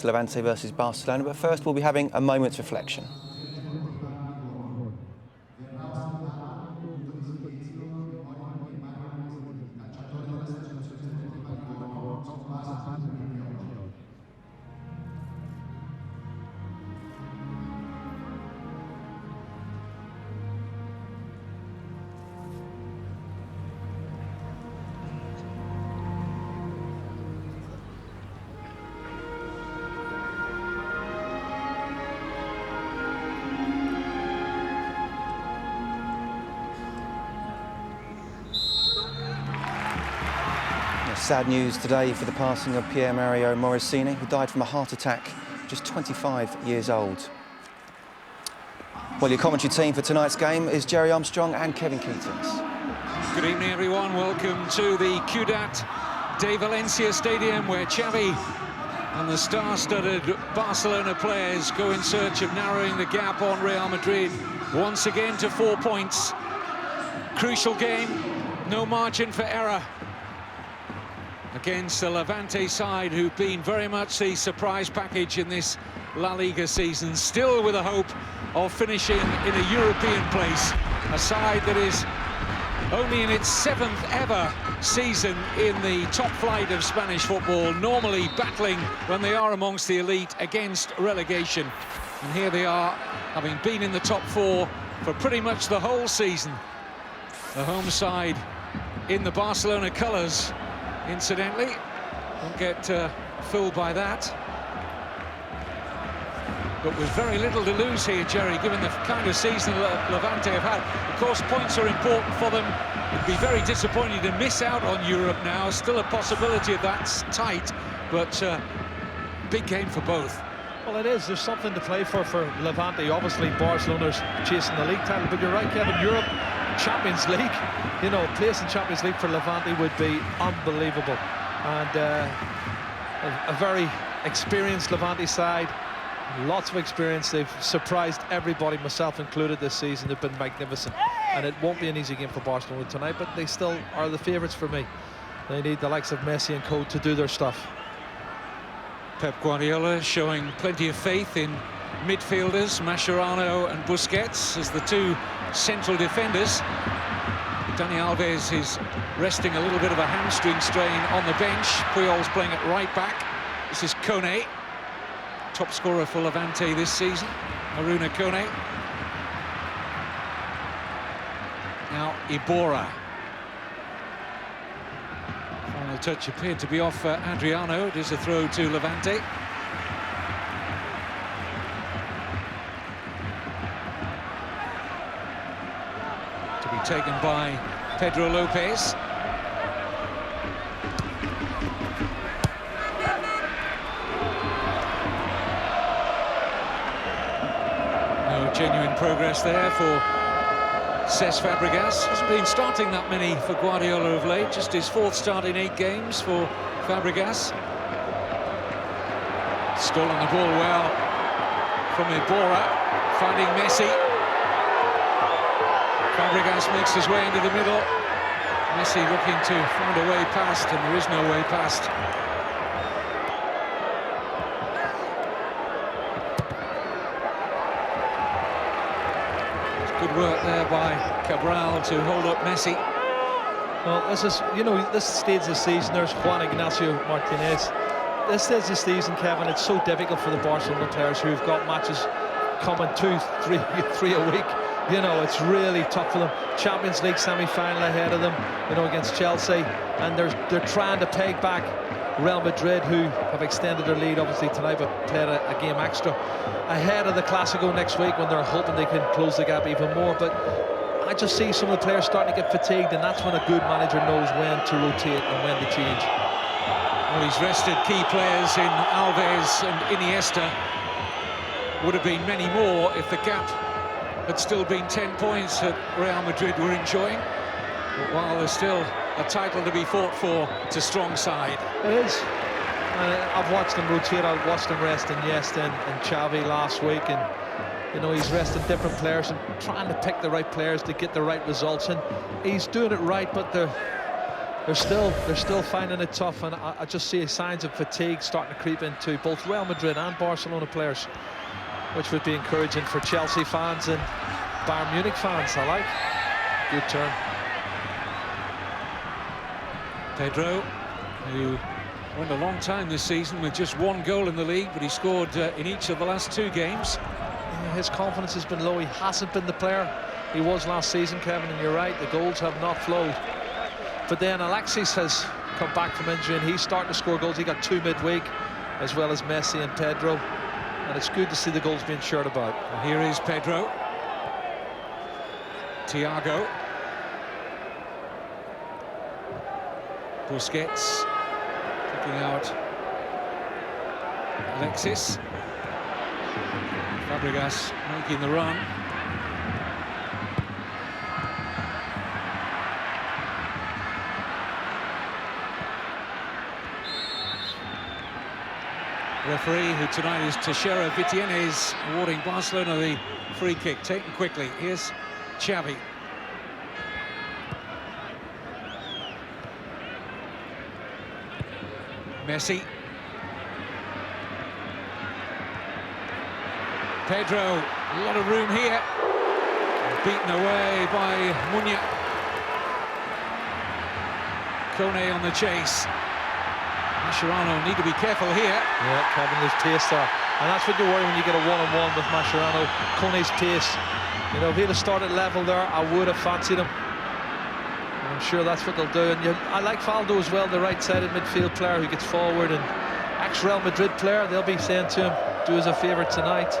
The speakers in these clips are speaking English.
Levante versus Barcelona, but first we'll be having a moment's reflection. Sad news today for the passing of Pier Mario Morosini, who died from a heart attack, just 25 years old. Well, your commentary team for tonight's game is Jerry Armstrong and Kevin Keatings. Good evening, everyone. Welcome to the Ciutat de Valencia Stadium, where Xavi and the star-studded Barcelona players go in search of narrowing the gap on Real Madrid once again to 4 points. Crucial game, no margin for error against the Levante side, who've been very much the surprise package in this La Liga season, still with a hope of finishing in a European place. A side that is only in its 7th ever season in the top flight of Spanish football, normally battling when they are amongst the elite against relegation. And here they are, having been in the top 4 for pretty much the whole season. The home side in the Barcelona colours, incidentally. Don't get fooled by that. But with very little to lose here, Jerry, given the kind of season Levante have had. Of course, points are important for them. It'd be very disappointing to miss out on Europe now. Still a possibility of that's tight, but big game for both. Well, it is. There's something to play for Levante. Obviously, Barcelona's chasing the league title, but you're right, Kevin, Europe, Champions League, you know, place in Champions League for Levante would be unbelievable. And a very experienced Levante side, lots of experience. They've surprised everybody, myself included, this season. They've been magnificent, and it won't be an easy game for Barcelona tonight, but they still are the favourites for me. They need the likes of Messi and co to do their stuff. Pep Guardiola showing plenty of faith in midfielders, Mascherano and Busquets, as the two central defenders. Dani Alves is resting a little bit of a hamstring strain on the bench. Puyol's playing at right back. This is Kone, top scorer for Levante this season, Aruna Kone. Now Iborra. Final touch appeared to be off Adriano. It is a throw to Levante. To be taken by Pedro Lopez. No genuine progress there for Cesc Fabregas. Hasn't been starting that many for Guardiola of late, just his 4th start in 8 games for Fabregas. Stolen the ball well from Iborra, finding Messi. Fabregas makes his way into the middle. Messi looking to find a way past, and there is no way past. Good work there by Cabral to hold up Messi. Well, this is, you know, this stage of the season, there's Juan Ignacio Martinez. This stage of the season, Kevin, it's so difficult for the Barcelona players who've got matches coming 2, 3 a week. You know, it's really tough for them. Champions League semi-final ahead of them, you know, against Chelsea, and they're trying to peg back Real Madrid, who have extended their lead obviously tonight, but played a game extra ahead of the Clásico next week, when they're hoping they can close the gap even more. But I just see some of the players starting to get fatigued, and that's when a good manager knows when to rotate and when to change. Well, he's rested key players in Alves and Iniesta. Would have been many more if the gap had still been 10 points that Real Madrid were enjoying. But while there's still a title to be fought for, it's a strong side. It is. I've watched them rotate. I've watched them rest Iniesta and Xavi last week, and you know, he's resting different players and trying to pick the right players to get the right results, and he's doing it right, but the they're still finding it tough, and I just see signs of fatigue starting to creep into both Real Madrid and Barcelona players, which would be encouraging for Chelsea fans and Bayern Munich fans. I like. Good turn. Pedro, who went a long time this season with just 1 goal in the league, but he scored in each of the last 2 games. Yeah, his confidence has been low. He hasn't been the player he was last season, Kevin, and you're right, the goals have not flowed. But then Alexis has come back from injury, and he's starting to score goals. He got 2 midweek, as well as Messi and Pedro, and it's good to see the goals being shared about. Well, here is Pedro. Thiago. Busquets kicking out Alexis. Fabregas making the run. Referee, who tonight is Teixeira Vitiene, is awarding Barcelona the free kick, taken quickly. Here's Xavi. Messi. Pedro, a lot of room here. Beaten away by Munya. Kone on the chase. Mascherano need to be careful here. Yeah, Kevin, there's pace there. And that's what you worry when you get a one-on-one with Mascherano. Kone's pace. You know, if he'd have started level there, I would have fancied him. And I'm sure that's what they'll do. And I like Valdo as well, the right-sided midfield player who gets forward. And ex-Real Madrid player, they'll be saying to him, do us a favour tonight.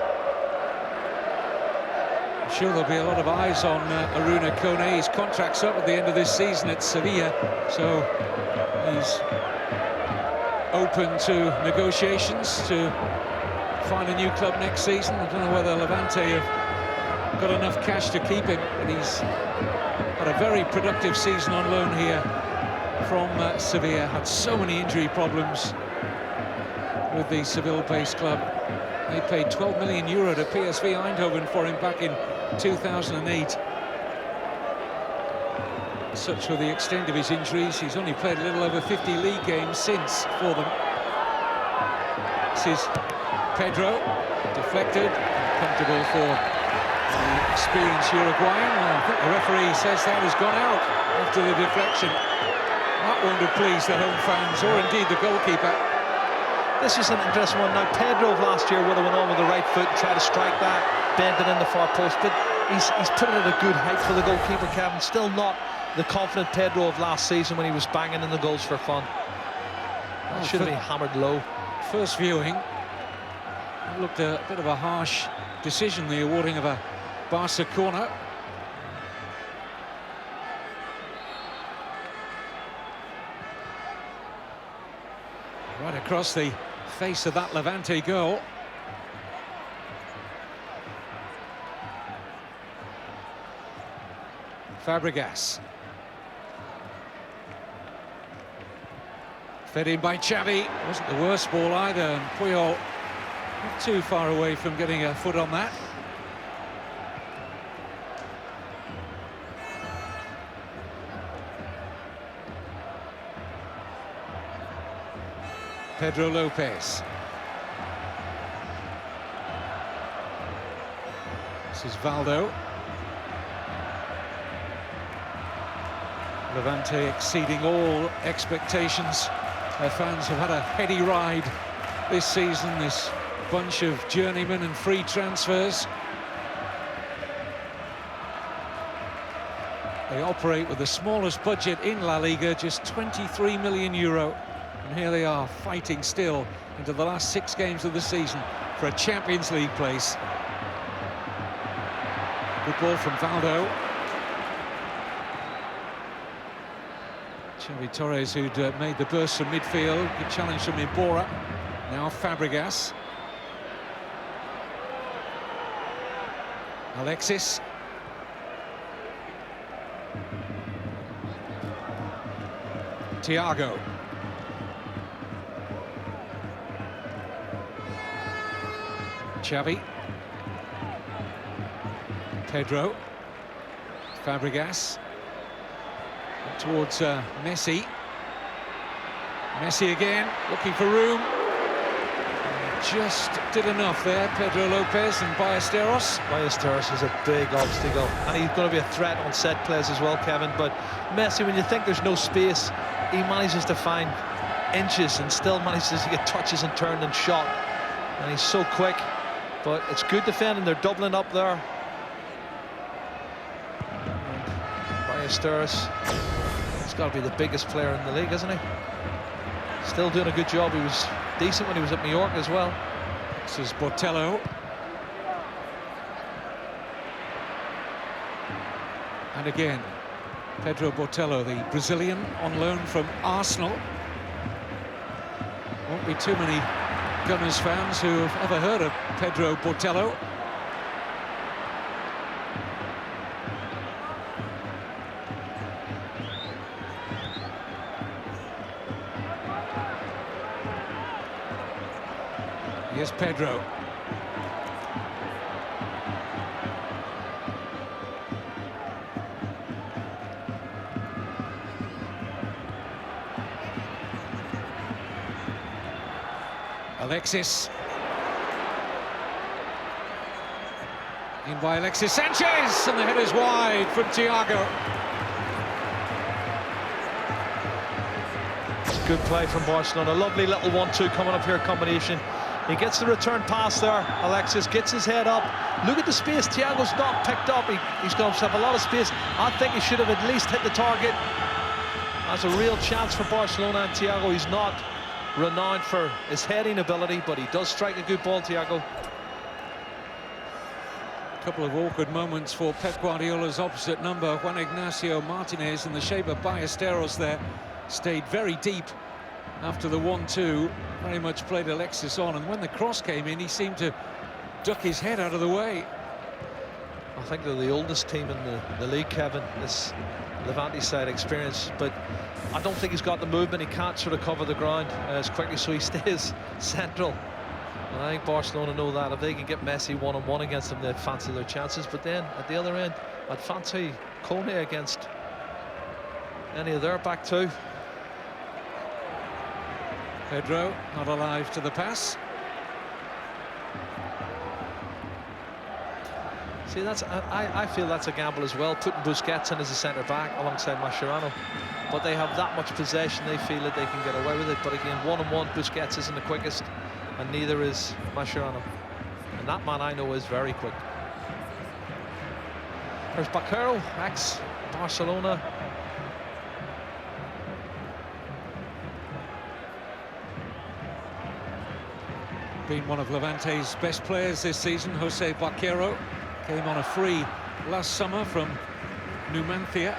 I'm sure there'll be a lot of eyes on Aruna Kone. His contract's up at the end of this season at Sevilla, so he's open to negotiations to find a new club next season. I don't know whether Levante have got enough cash to keep him, but he's had a very productive season on loan here from Sevilla. Had so many injury problems with the Seville-based club. They paid 12 million euro to PSV Eindhoven for him back in 2008. Such were the extent of his injuries. He's only played a little over 50 league games since for them. This is Pedro, deflected, comfortable for the experienced Uruguayan. Well, I think the referee says that has gone out after the deflection. That won't have pleased the home fans, or indeed the goalkeeper. This is an interesting one. Now, Pedro of last year would have went on with the right foot and tried to strike that, bend it in the far post, but he's put it at a good height for the goalkeeper, Kevin. Still not the confident Pedro of last season when he was banging in the goals for fun. Well, should have been hammered low. First viewing, it looked a bit of a harsh decision, the awarding of a Barca corner. Right across the face of that Levante goal. Fabregas. Fed in by Xavi. Wasn't the worst ball either, and Puyol not too far away from getting a foot on that. Pedro Lopez. This is Valdo. Levante exceeding all expectations. Their fans have had a heady ride this season, this bunch of journeymen and free transfers. They operate with the smallest budget in La Liga, just 23 million euro. And here they are, fighting still into the last 6 games of the season for a Champions League place. Good ball from Valdo. Xavi Torres, who'd made the burst from midfield. Good challenge from Iborra. Now Fabregas. Alexis. Thiago. Xavi. Pedro. Fabregas. Towards Messi. Messi again, looking for room. Just did enough there, Pedro Lopez and Ballesteros. Ballesteros is a big obstacle, and he's going to be a threat on set plays as well, Kevin. But Messi, when you think there's no space, he manages to find inches and still manages to get touches and turned and shot. And he's so quick, but it's good defending. They're doubling up there. Ballesteros, he's got to be the biggest player in the league, isn't he? Still doing a good job. He was decent when he was at Mallorca as well. This is Botello. And again, Pedro Botello, the Brazilian on loan from Arsenal. Won't be too many Gunners fans who have ever heard of Pedro Botello. Here's Pedro. Alexis. In by Alexis Sanchez, and the header's wide from Thiago. Good play from Barcelona. Lovely little 1-2 coming up here combination. He gets the return pass there. Alexis gets his head up. Look at the space. Thiago's not picked up. He's got himself a lot of space. I think he should have at least hit the target. That's a real chance for Barcelona, and Thiago, he's not renowned for his heading ability, but he does strike a good ball, Thiago. A couple of awkward moments for Pep Guardiola's opposite number, Juan Ignacio Martinez, in the shape of Ballesteros there. Stayed very deep after the 1-2, very much played Alexis on, and when the cross came in, he seemed to duck his head out of the way. I think they're the oldest team in the league, Kevin, this Levante side experience, but I don't think he's got the movement. He can't sort of cover the ground as quickly, so he stays central. And I think Barcelona know that. If they can get Messi one-on-one against him, they'd fancy their chances. But then, at the other end, I'd fancy Kone against any of their back two. Pedro not alive to the pass. See, that's I feel that's a gamble as well, putting Busquets in as a centre-back alongside Mascherano. But they have that much possession, they feel that they can get away with it. But again, one-on-one, Busquets isn't the quickest, and neither is Mascherano. And that man, I know, is very quick. There's Bakero, ex-Barcelona. Been one of Levante's best players this season, Jose Bakero. Came on a free last summer from Numancia.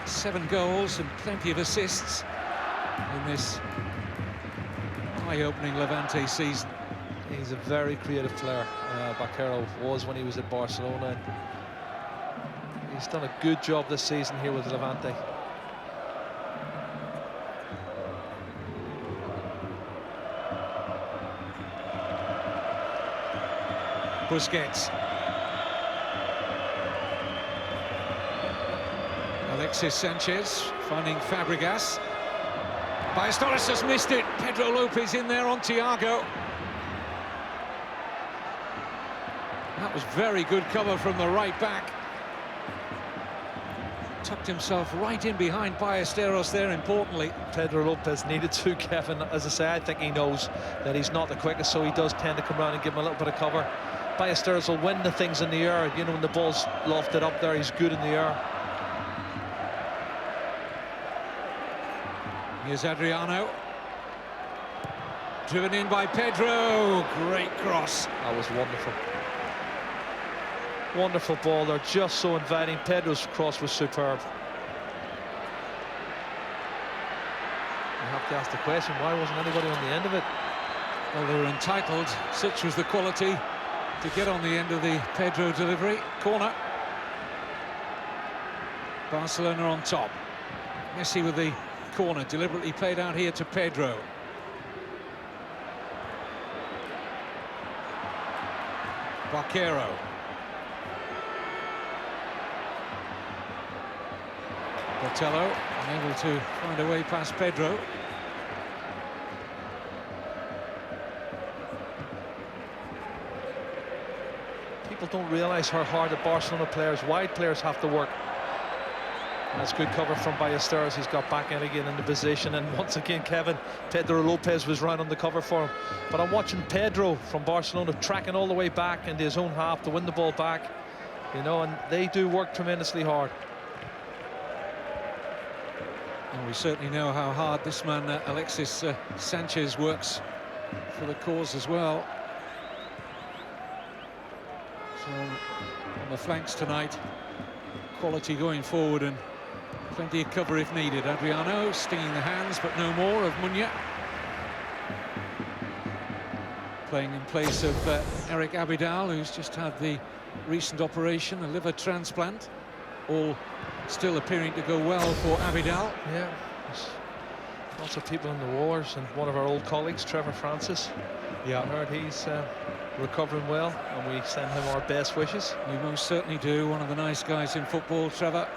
7 goals and plenty of assists in this eye-opening Levante season. He's a very creative player. Bakero was when he was at Barcelona. He's done a good job this season here with Levante. Busquets. Alexis Sanchez finding Fabregas. Ballesteros has missed it. Pedro Lopez in there on Thiago. That was very good cover from the right back. Tucked himself right in behind Ballesteros there, importantly. Pedro Lopez needed to, Kevin. As I say, I think he knows that he's not the quickest, so he does tend to come around and give him a little bit of cover. Ballesteros will win the things in the air. You know, when the ball's lofted up there, he's good in the air. Here's Adriano. Driven in by Pedro. Great cross. That was wonderful. Wonderful ball. They're just so inviting. Pedro's cross was superb. You have to ask the question, why wasn't anybody on the end of it? Well, they were entitled. Such was the quality to get on the end of the Pedro delivery. Corner. Barcelona on top. Messi with the corner, deliberately played out here to Pedro. Bakero. Botello unable to find a way past Pedro. people don't realise how hard the Barcelona players, wide players, have to work. That's good cover from Ballesteros. He's got back in again in the position, and once again, Kevin, Pedro Lopez was right on the cover for him. But I'm watching Pedro from Barcelona tracking all the way back into his own half to win the ball back, you know, and they do work tremendously hard. And we certainly know how hard this man, Alexis Sanchez, works for the cause as well. So, on the flanks tonight, quality going forward and plenty of cover if needed. Adriano stinging the hands, but no more of Munya. Playing in place of Eric Abidal, who's just had the recent operation, a liver transplant. All still appearing to go well for Abidal. Yeah, there's lots of people in the wars, and one of our old colleagues, Trevor Francis, I heard he's recovering well, and we send him our best wishes. We most certainly do. One of the nice guys in football, Trevor.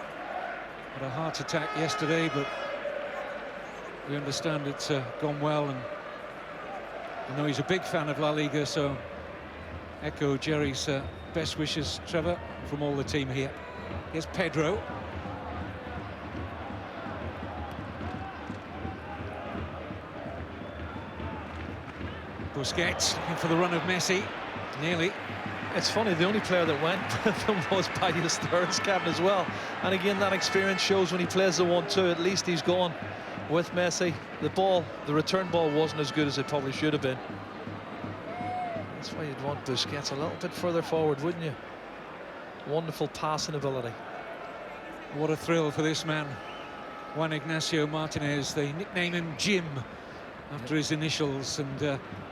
Had a heart attack yesterday, but we understand it's gone well, and I know he's a big fan of La Liga, so echo Jerry's best wishes, Trevor, from all the team here. Here's Pedro. Busquets looking for the run of Messi. Nearly. It's funny, the only player that went with him was Ballesteros, Kevin, as well. And again, that experience shows when he plays the 1-2, at least he's gone with Messi. The return ball wasn't as good as it probably should have been. That's why you'd want Busquets a little bit further forward, wouldn't you? Wonderful passing ability. What a thrill for this man, Juan Ignacio Martinez. They nickname him Jim after his initials, and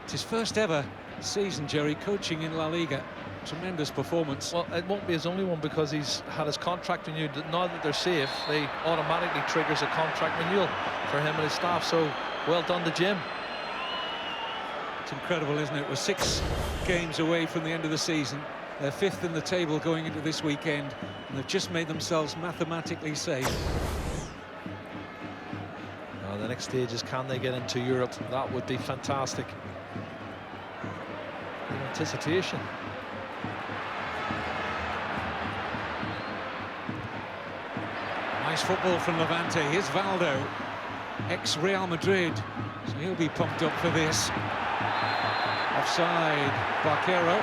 it's his first ever season, Jerry, coaching in La Liga. Tremendous performance. Well, it won't be his only one, because he's had his contract renewed. Now that they're safe, they automatically triggers a contract renewal for him and his staff. So well done to Jim. It's incredible, isn't it? We're 6 games away from the end of the season. They're 5th in the table going into this weekend, and they've just made themselves mathematically safe. Now the next stage is, can they get into Europe? That would be fantastic. In anticipation. Nice football from Levante. Here's Valdo, ex-Real Madrid. So he'll be pumped up for this. Offside, Barquero.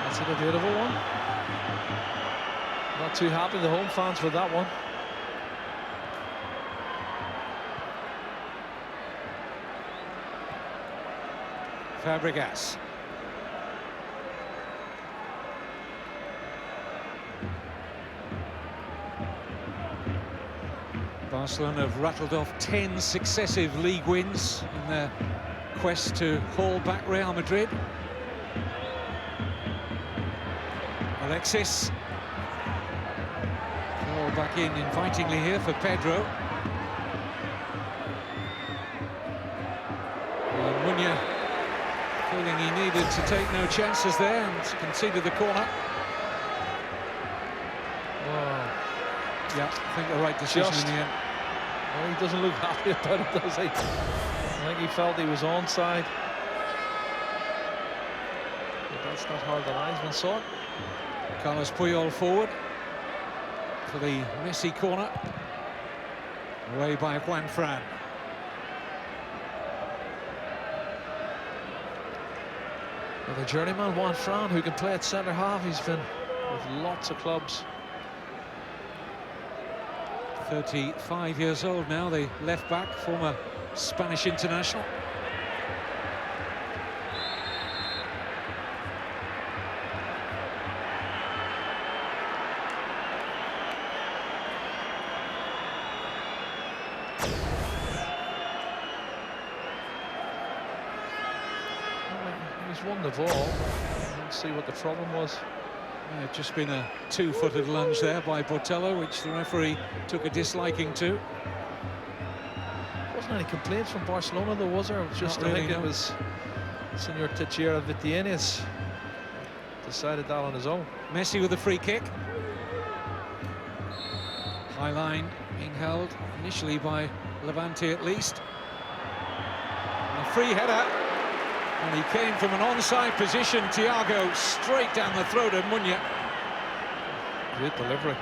That's a beautiful one. Not too happy, the home fans, with that one. Fabregas. Barcelona have rattled off 10 successive league wins in their quest to haul back Real Madrid. Alexis. Ball back in invitingly here for Pedro. And Munya feeling he needed to take no chances there and conceded the corner. Wow. Yeah, I think the right decision in the end. Well, he doesn't look happy about it, does he? I think he felt he was onside. But that's not how the linesman saw it. Carlos Puyol forward for the Messi corner. Away by Juan Fran. Well, the journeyman Juan Fran, who can play at centre half, he's been with lots of clubs. 35 years old now, the left back, former Spanish international. He's won the ball. Let's see what the problem was. Yeah, just been a two-footed lunge there by Botello, which the referee took a disliking to. Wasn't any complaints from Barcelona, though, was there? It was just, I think it was Senor Teixeira Vitiennes decided that on his own. Messi with a free kick. High line being held initially by Levante at least. And a free header. And he came from an onside position, Thiago, straight down the throat of Munya. Great delivery.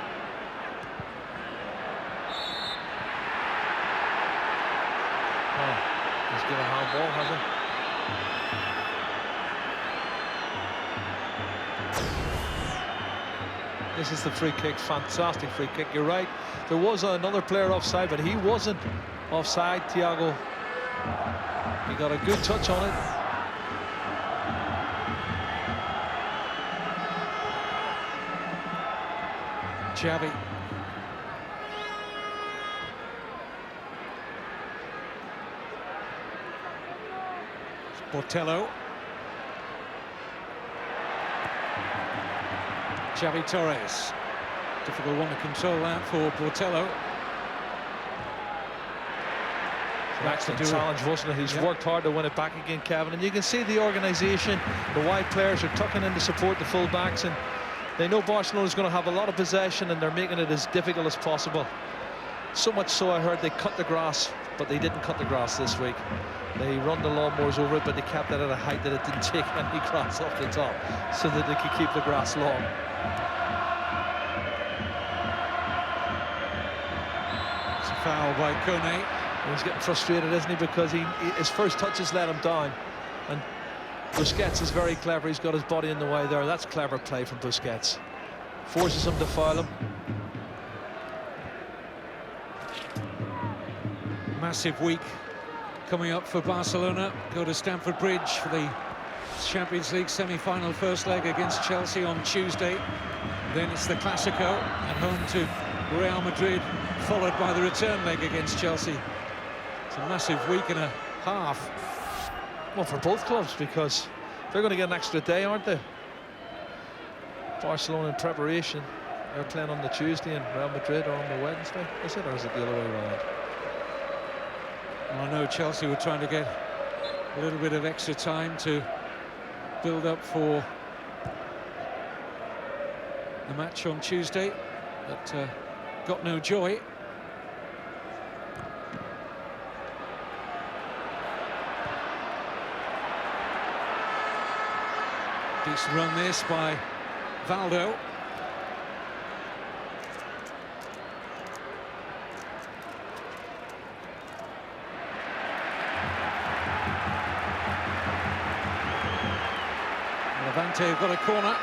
Oh, he's got a handball, has he? This is the free kick, fantastic free kick. You're right, there was another player offside, but he wasn't offside, Thiago. He got a good touch on it. Xavi. Botello. Xavi Torres. Difficult one to control that for Botello. Excellent challenge, wasn't it? He's worked hard to win it back again, Kevin. And you can see the organisation, the wide players are tucking in to support the full-backs, and they know Barcelona's going to have a lot of possession, and they're making it as difficult as possible. So much so, I heard they cut the grass, but they didn't cut the grass this week. They run the lawnmowers over it, but they kept it at a height that it didn't take any grass off the top, so that they could keep the grass long. It's a foul by Kone. He's getting frustrated, isn't he? Because his first touches let him down. And Busquets is very clever. He's got his body in the way there. That's clever play from Busquets. Forces him to foul him. Massive week coming up for Barcelona. Go to Stamford Bridge for the Champions League semi-final first leg against Chelsea on Tuesday. Then it's the Clásico at home to Real Madrid, followed by the return leg against Chelsea. It's a massive week and a half. Well, for both clubs, because they're going to get an extra day, aren't they? Barcelona in preparation. They're playing on the Tuesday and Real Madrid are on the Wednesday. Is it, or is it the other way around? Well, I know Chelsea were trying to get a little bit of extra time to build up for the match on Tuesday, but got no joy. Decent run this by Valdo. Levante have got a corner.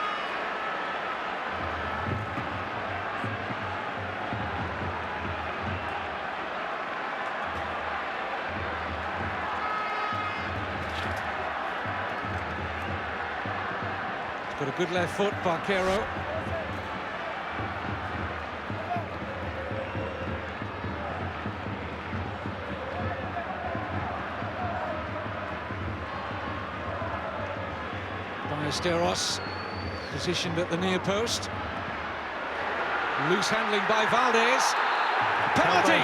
He's got a good left foot, Barquero. Steros positioned at the near post. Loose handling by Valdez. Penalty!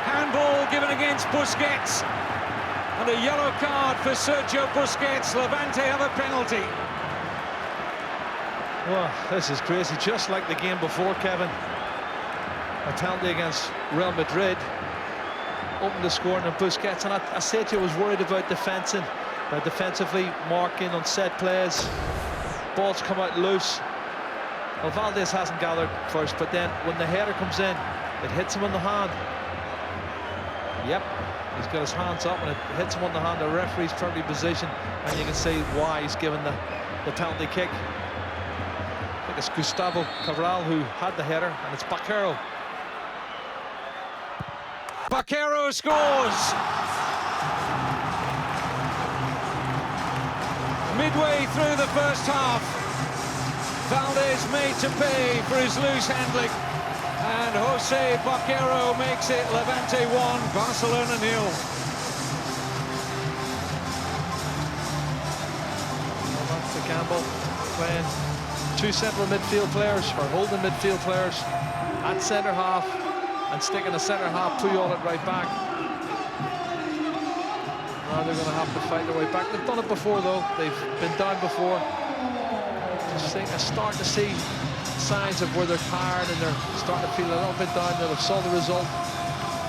Handball given against Busquets. And a yellow card for Sergio Busquets. Levante have a penalty. Well, this is crazy. Just like the game before, Kevin. A penalty against Real Madrid. Opened the scoring on Busquets. And I said to you I was worried about defensively marking on set plays. Balls come out loose. Well, Valdez hasn't gathered first, but then when the header comes in, it hits him on the hand. Yep, he's got his hands up and it hits him on the hand. The referee's perfectly positioned, and you can see why he's given the penalty kick. I think it's Gustavo Cabral who had the header, and it's Barquero. Barquero scores! Midway through the first half, Valdez made to pay for his loose handling, and Jose Barquero makes it Levante 1, Barcelona 0. Well, that's the Campbell playing two central midfield players, or holding midfield players at centre half, and sticking a centre half Puyol at right back. Now they're going to have to fight their way back. They've done it before, though. They've been down before. Just think I start to see signs of where they're tired and they're starting to feel a little bit down. They'll have saw the result.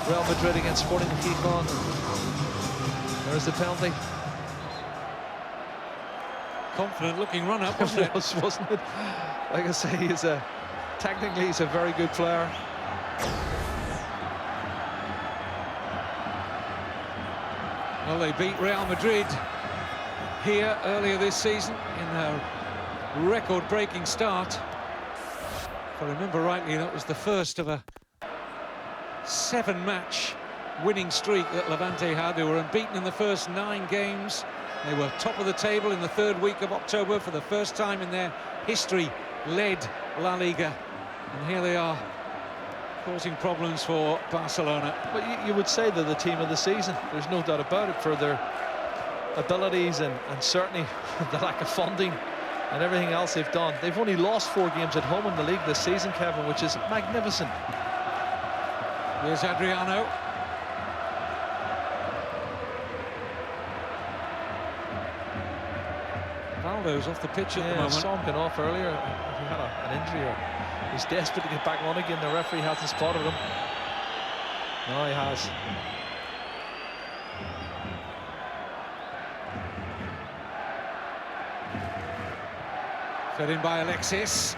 Real Madrid against Sporting Gijón. There's the penalty. Confident looking run up, wasn't it? Wasn't it? Like I say, technically he's a very good player. Well, they beat Real Madrid here earlier this season in a record-breaking start. If I remember rightly, that was the first of a 7-match winning streak that Levante had. They were unbeaten in the first 9 games. They were top of the table in the 3rd week of October for the first time in their history, led La Liga. And here they are, causing problems for Barcelona. But you would say they're the team of the season. There's no doubt about it, for their abilities and certainly the lack of funding and everything else they've done. They've only lost 4 games at home in the league this season, Kevin, which is magnificent. Here's Adriano. Valdo's off the pitch at the moment. I saw him get off earlier. He had an injury, or he's desperate to get back on again. The referee hasn't spotted him. No, he has. Fed in by Alexis.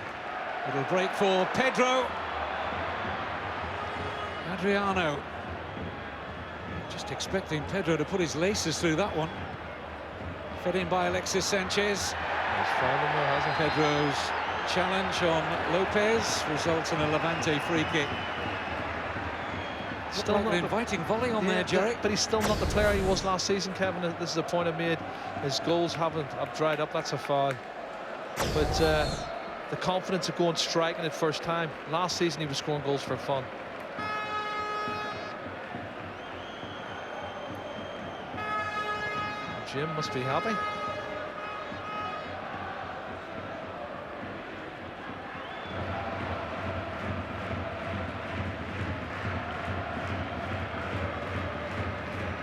Little break for Pedro. Adriano. Just expecting Pedro to put his laces through that one. Fed in by Alexis Sanchez. Pedro's challenge on Lopez results in a Levante free kick. Still like an inviting volley on there, Jerry. But he's still not the player he was last season, Kevin. This is the point I made. His goals have dried up. That's a foul. But the confidence of going striking it first time. Last season he was scoring goals for fun. Jim must be happy.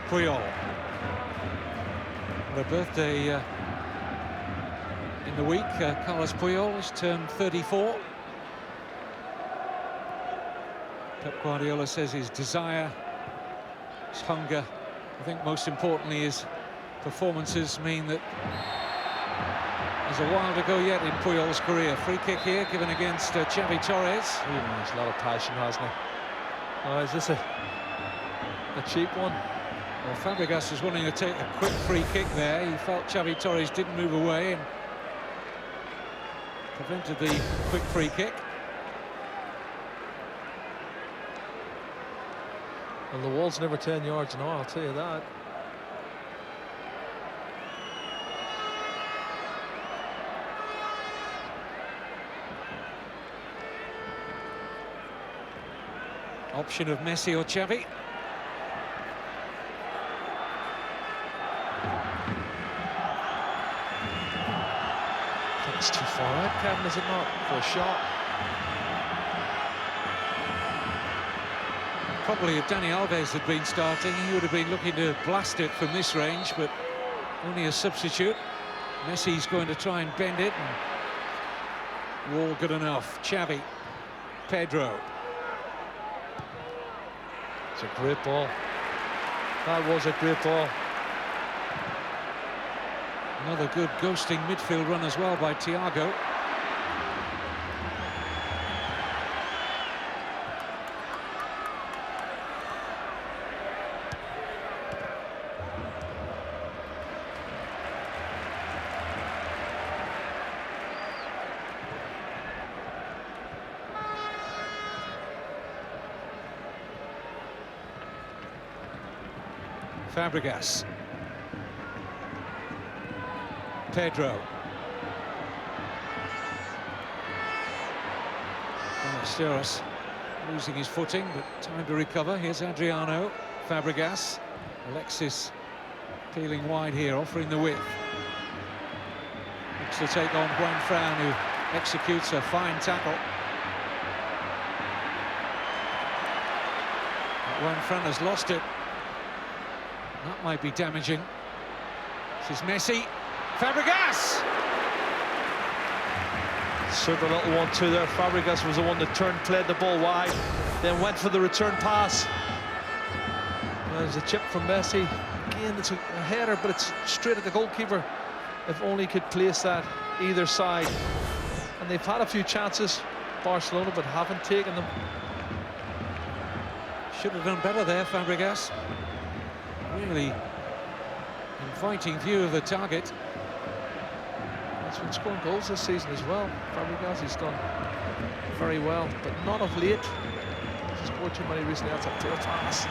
Puyol. What a birthday in the week. Carlos Puyol has turned 34. Pep Guardiola says his desire, his hunger, I think most importantly his performances mean that there's a while to go yet in Puyol's career. Free kick here given against Xavi Torres. There's a lot of passion, hasn't he? Oh, is this a cheap one? Well, Fabregas was wanting to take a quick free kick there. He felt Xavi Torres didn't move away and prevented the quick free kick. Well, the wall's never 10 yards now, I'll tell you that. Option of Messi or Xavi. It's too far out, Kevin, is it not, for a shot? Probably if Dani Alves had been starting, he would have been looking to blast it from this range, but only a substitute. Messi's going to try and bend it, and wall good enough. Xavi, Pedro. It's a great ball. That was a great ball. Another good ghosting midfield run as well by Thiago. Fabregas. Pedro. Ballesteros losing his footing, but time to recover. Here's Adriano. Fabregas. Alexis peeling wide here, offering the width. Looks to take on Juan Fran, who executes a fine tackle. But Juan Fran has lost it. That might be damaging. This is Messi. Fabregas! Super little 1-2 there. Fabregas was the one that played the ball wide, then went for the return pass. There's a chip from Messi. again, it's a header, but it's straight at the goalkeeper. If only he could place that either side. And they've had a few chances, Barcelona, but haven't taken them. Should have done better there, Fabregas. Really inviting view of the target. He's been scoring goals this season as well. Fabregas, he's done very well, but not of late. He's scored too many recently. That's a poor pass.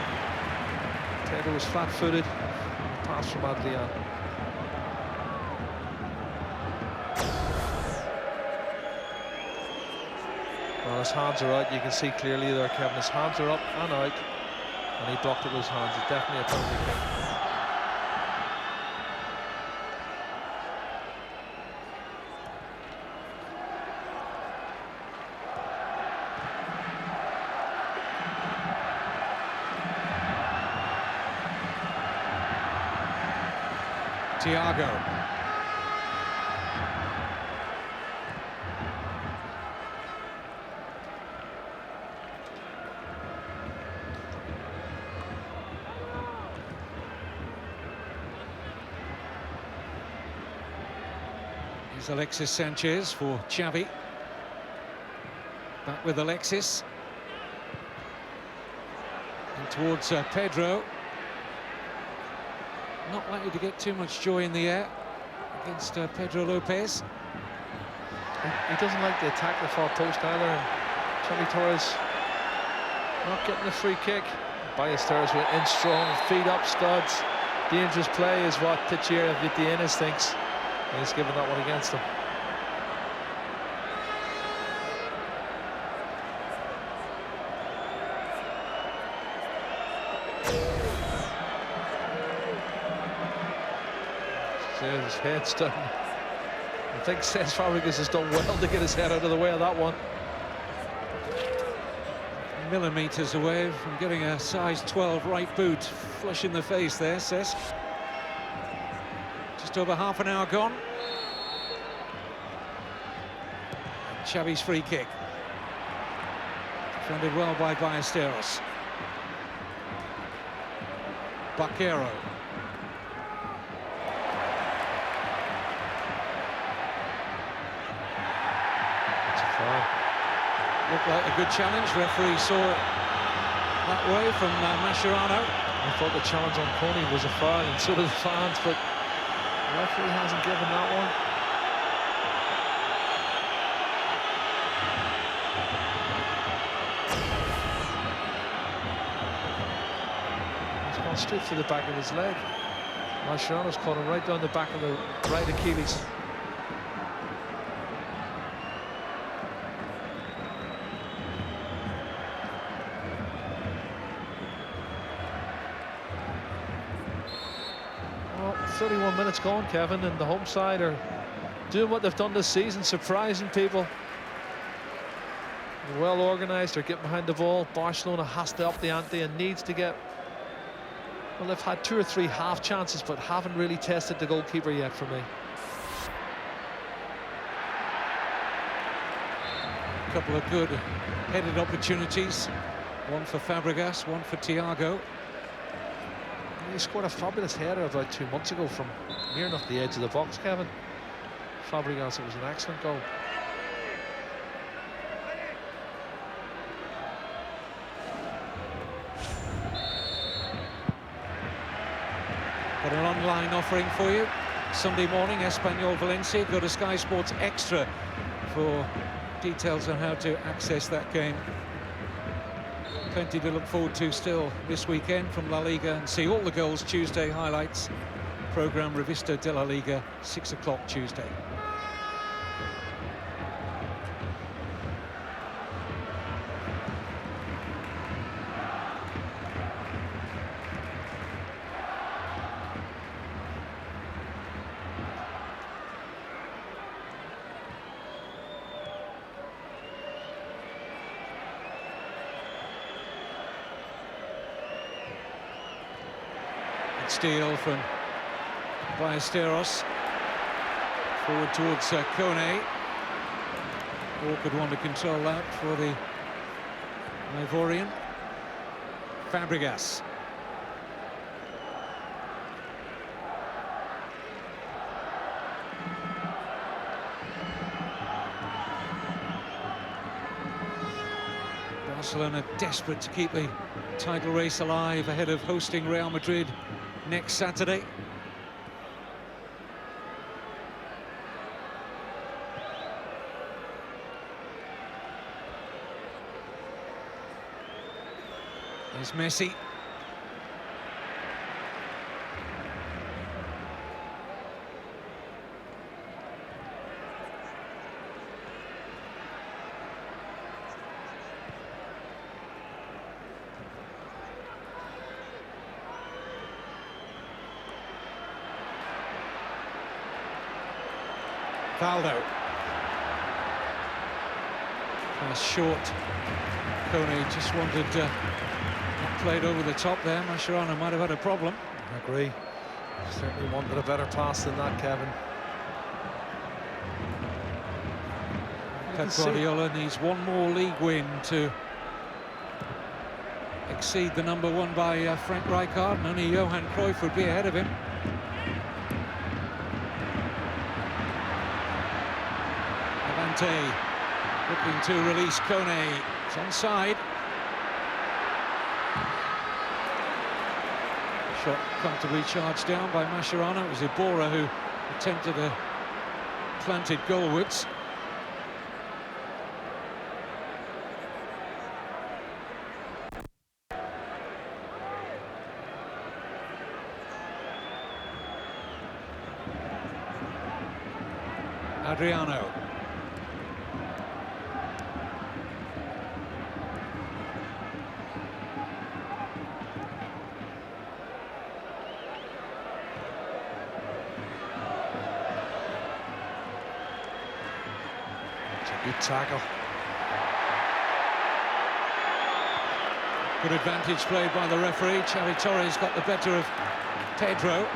Taylor was flat-footed. Pass from Adrian. Well, his hands are out. You can see clearly there, Kevin. His hands are up and out, and he blocked it with his hands. It's definitely a penalty kick. Thiago. Here's Alexis Sanchez for Xavi. Back with Alexis. And towards Pedro. Not likely to get too much joy in the air against Pedro Lopez. He doesn't like the attack the far post either, and Xavi Torres not getting the free kick. Ballesteros went in strong, feet up, studs. Dangerous play is what Teixeira Vitienes thinks. And he's given that one against him. His head's done. I think Cesc Fabregas has done well to get his head out of the way of that one. Millimetres away from getting a size 12 right boot flush in the face there, Cesc. Just over half an hour gone. Xavi's free kick. Defended well by Ballesteros. Baquero. Looked like a good challenge. Referee saw it that way from Mascherano. I thought the challenge on Coney was a foul, and so did the fans, but the referee hasn't given that one. He's gone straight through the back of his leg. Mascherano's caught him right down the back of the right Achilles. Well, 31 minutes gone, Kevin, and the home side are doing what they've done this season, surprising people. They're well organised, they're getting behind the ball. Barcelona has to up the ante and needs to get... Well, they've had 2 or 3 half chances, but haven't really tested the goalkeeper yet for me. A couple of good headed opportunities. One for Fabregas, one for Thiago. He scored a fabulous header about 2 months ago from near enough the edge of the box, Kevin. Fabregas, it was an excellent goal. Got an online offering for you. Sunday morning, Espanyol Valencia. Go to Sky Sports Extra for details on how to access that game. Plenty to look forward to still this weekend from La Liga, and see all the goals. Tuesday highlights program Revista de la Liga, 6 o'clock Tuesday. Steal from Ballesteros forward towards Kone. Awkward one to control that for the Ivorian. Fabregas. Barcelona desperate to keep the title race alive ahead of hosting Real Madrid next Saturday. There's Messi. Valdo. Pass short. Kone just wanted played over the top there. Mascherano might have had a problem. I agree. Certainly wanted a better pass than that, Kevin. Pep Guardiola needs one more league win to exceed the #1 by Frank Rijkaard, and only Johan Cruyff would be ahead of him. Levante looking to release Kone. It's onside. Shot comfortably charged down by Mascherano. It was Iborra who attempted a planted goalwards. Adriano. Good tackle. Good advantage played by the referee. Xavi Torres got the better of Pedro.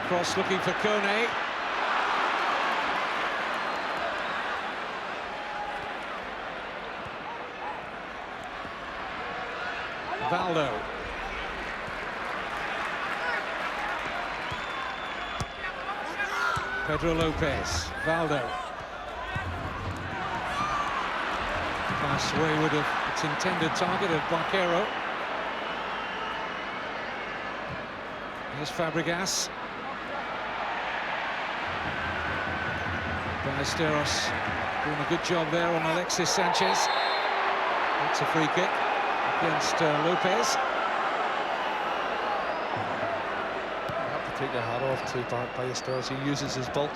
Cross looking for Kone. Valdo. Pedro Lopez. Valdo. Pass wayward of its intended target of Barquero. Here's Fabregas. Ballesteros doing a good job there on Alexis Sanchez. That's a free kick against Lopez. Take your hat off to Ballesteros. He uses his bulk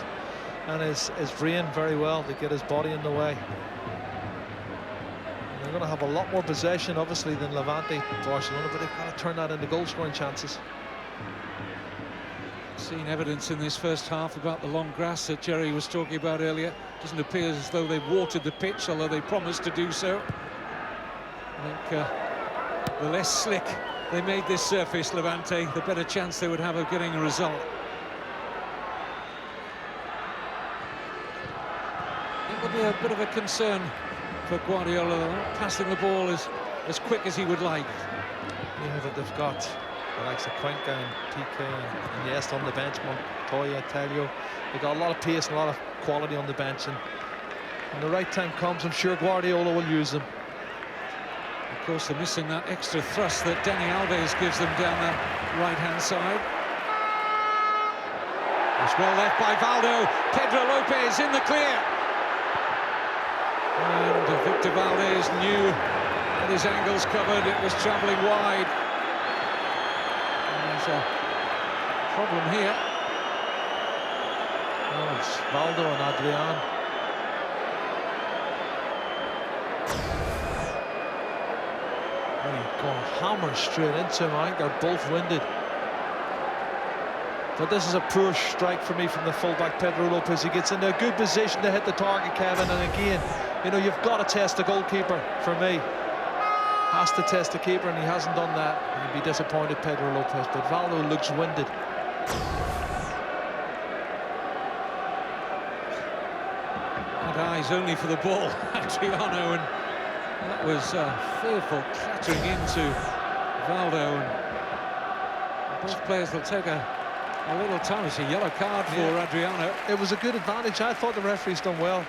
and his brain very well to get his body in the way. And they're going to have a lot more possession, obviously, than Levante, Barcelona, but they've got to turn that into goal-scoring chances. Seen evidence in this first half about the long grass that Jerry was talking about earlier. Doesn't appear as though they've watered the pitch, although they promised to do so. I think the less slick they made this surface, Levante, the better chance they would have of getting a result. It would be a bit of a concern for Guardiola. They're not passing the ball as quick as he would like. Yeah, but they've got the likes of Cuenca and PK and Iniesta on the bench, Montoya, Tello. They've got a lot of pace and a lot of quality on the bench, and when the right time comes, I'm sure Guardiola will use them. Of course, they're missing that extra thrust that Dani Alves gives them down the right-hand side. It's well left by Valdo. Pedro Lopez in the clear. And Victor Valdez knew that his angle's covered. It was travelling wide. And there's a problem here. Oh, it's Valdo and Adrian. Going hammer straight into him. I think they're both winded. But this is a poor strike for me from the fullback, Pedro Lopez. He gets into a good position to hit the target, Kevin, and again, you know, you've got to test the goalkeeper, for me. Has to test the keeper, and he hasn't done that. You'd be disappointed, Pedro Lopez, but Valdo looks winded. And eyes only for the ball, Adriano, and that was fearful clattering into Valdo, and both players will take a little time. It's a yellow card for Adriano. It was a good advantage. I thought the referee's done well.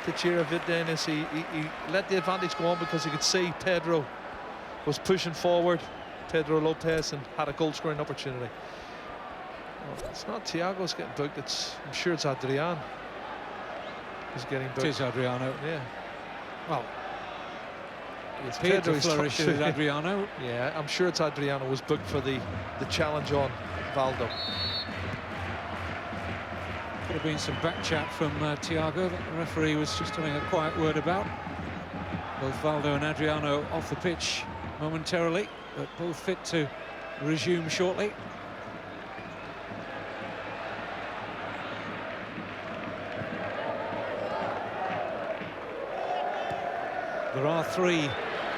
to cheer a bit then is he let the advantage go on because he could see Pedro was pushing forward, Pedro Lopez, and had a goal scoring opportunity. Well, it's not Thiago's getting booked, I'm sure it's Adrian who's getting booked. It is Adriano. Yeah. Well, It's appeared to Pedro's flourish with Adriano. Yeah, I'm sure it's Adriano was booked for the challenge on Valdo. Could have been some back chat from Thiago that the referee was just having a quiet word about. Both Valdo and Adriano off the pitch momentarily, but both fit to resume shortly. There are 3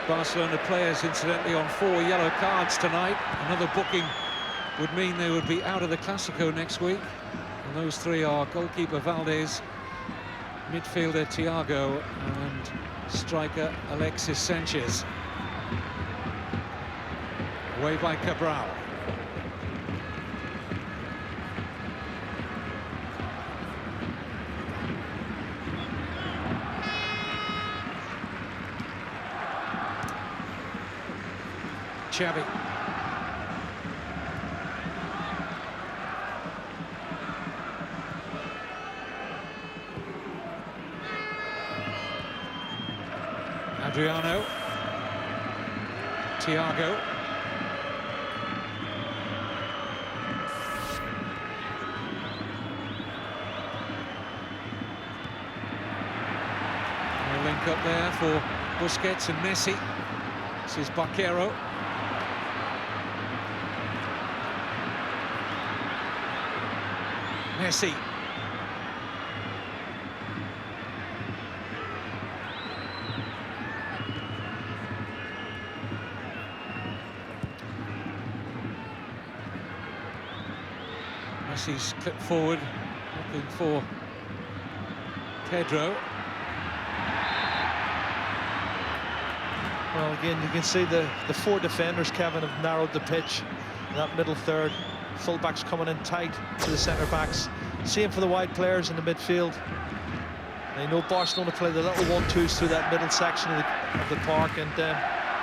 Barcelona players, incidentally, on 4 yellow cards tonight. Another booking would mean they would be out of the Clásico next week. And those 3 are goalkeeper Valdés, midfielder Thiago, and striker Alexis Sanchez. Away by Cabral. Xavi. Adriano. Thiago. A link up there for Busquets and Messi. This is Barquero. Messi. Messi's clipped forward, looking for Pedro. Well, again, you can see the 4 defenders, Kevin, have narrowed the pitch in that middle third. Full-backs coming in tight to the centre-backs. Same for the wide players in the midfield. They know Barcelona play the little 1-2s through that middle section of the park, and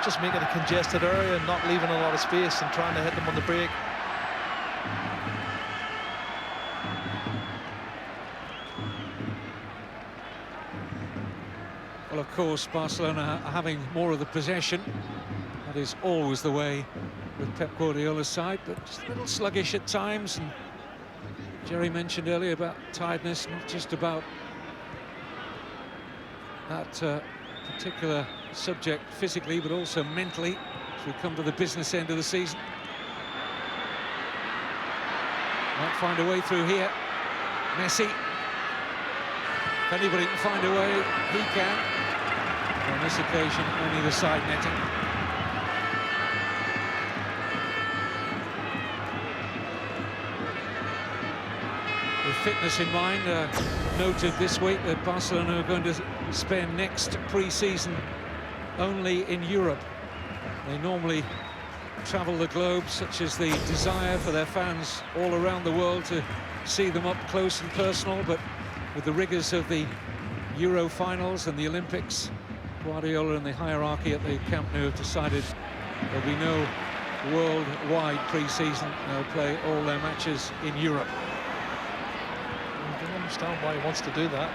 just making a congested area and not leaving a lot of space and trying to hit them on the break. Well, of course, Barcelona are having more of the possession. That is always the way with Pep Guardiola's side, but just a little sluggish at times. And Jerry mentioned earlier about tiredness, not just about that particular subject physically, but also mentally as we come to the business end of the season. Might find a way through here. Messi. If anybody can find a way, he can. On this occasion, only the side netting. With fitness in mind, noted this week that Barcelona are going to spend next pre-season only in Europe. They normally travel the globe, such as the desire for their fans all around the world to see them up close and personal, but with the rigours of the Euro finals and the Olympics, Guardiola and the hierarchy at the Camp Nou have decided there'll be no worldwide pre-season. They'll play all their matches in Europe. I don't understand why he wants to do that.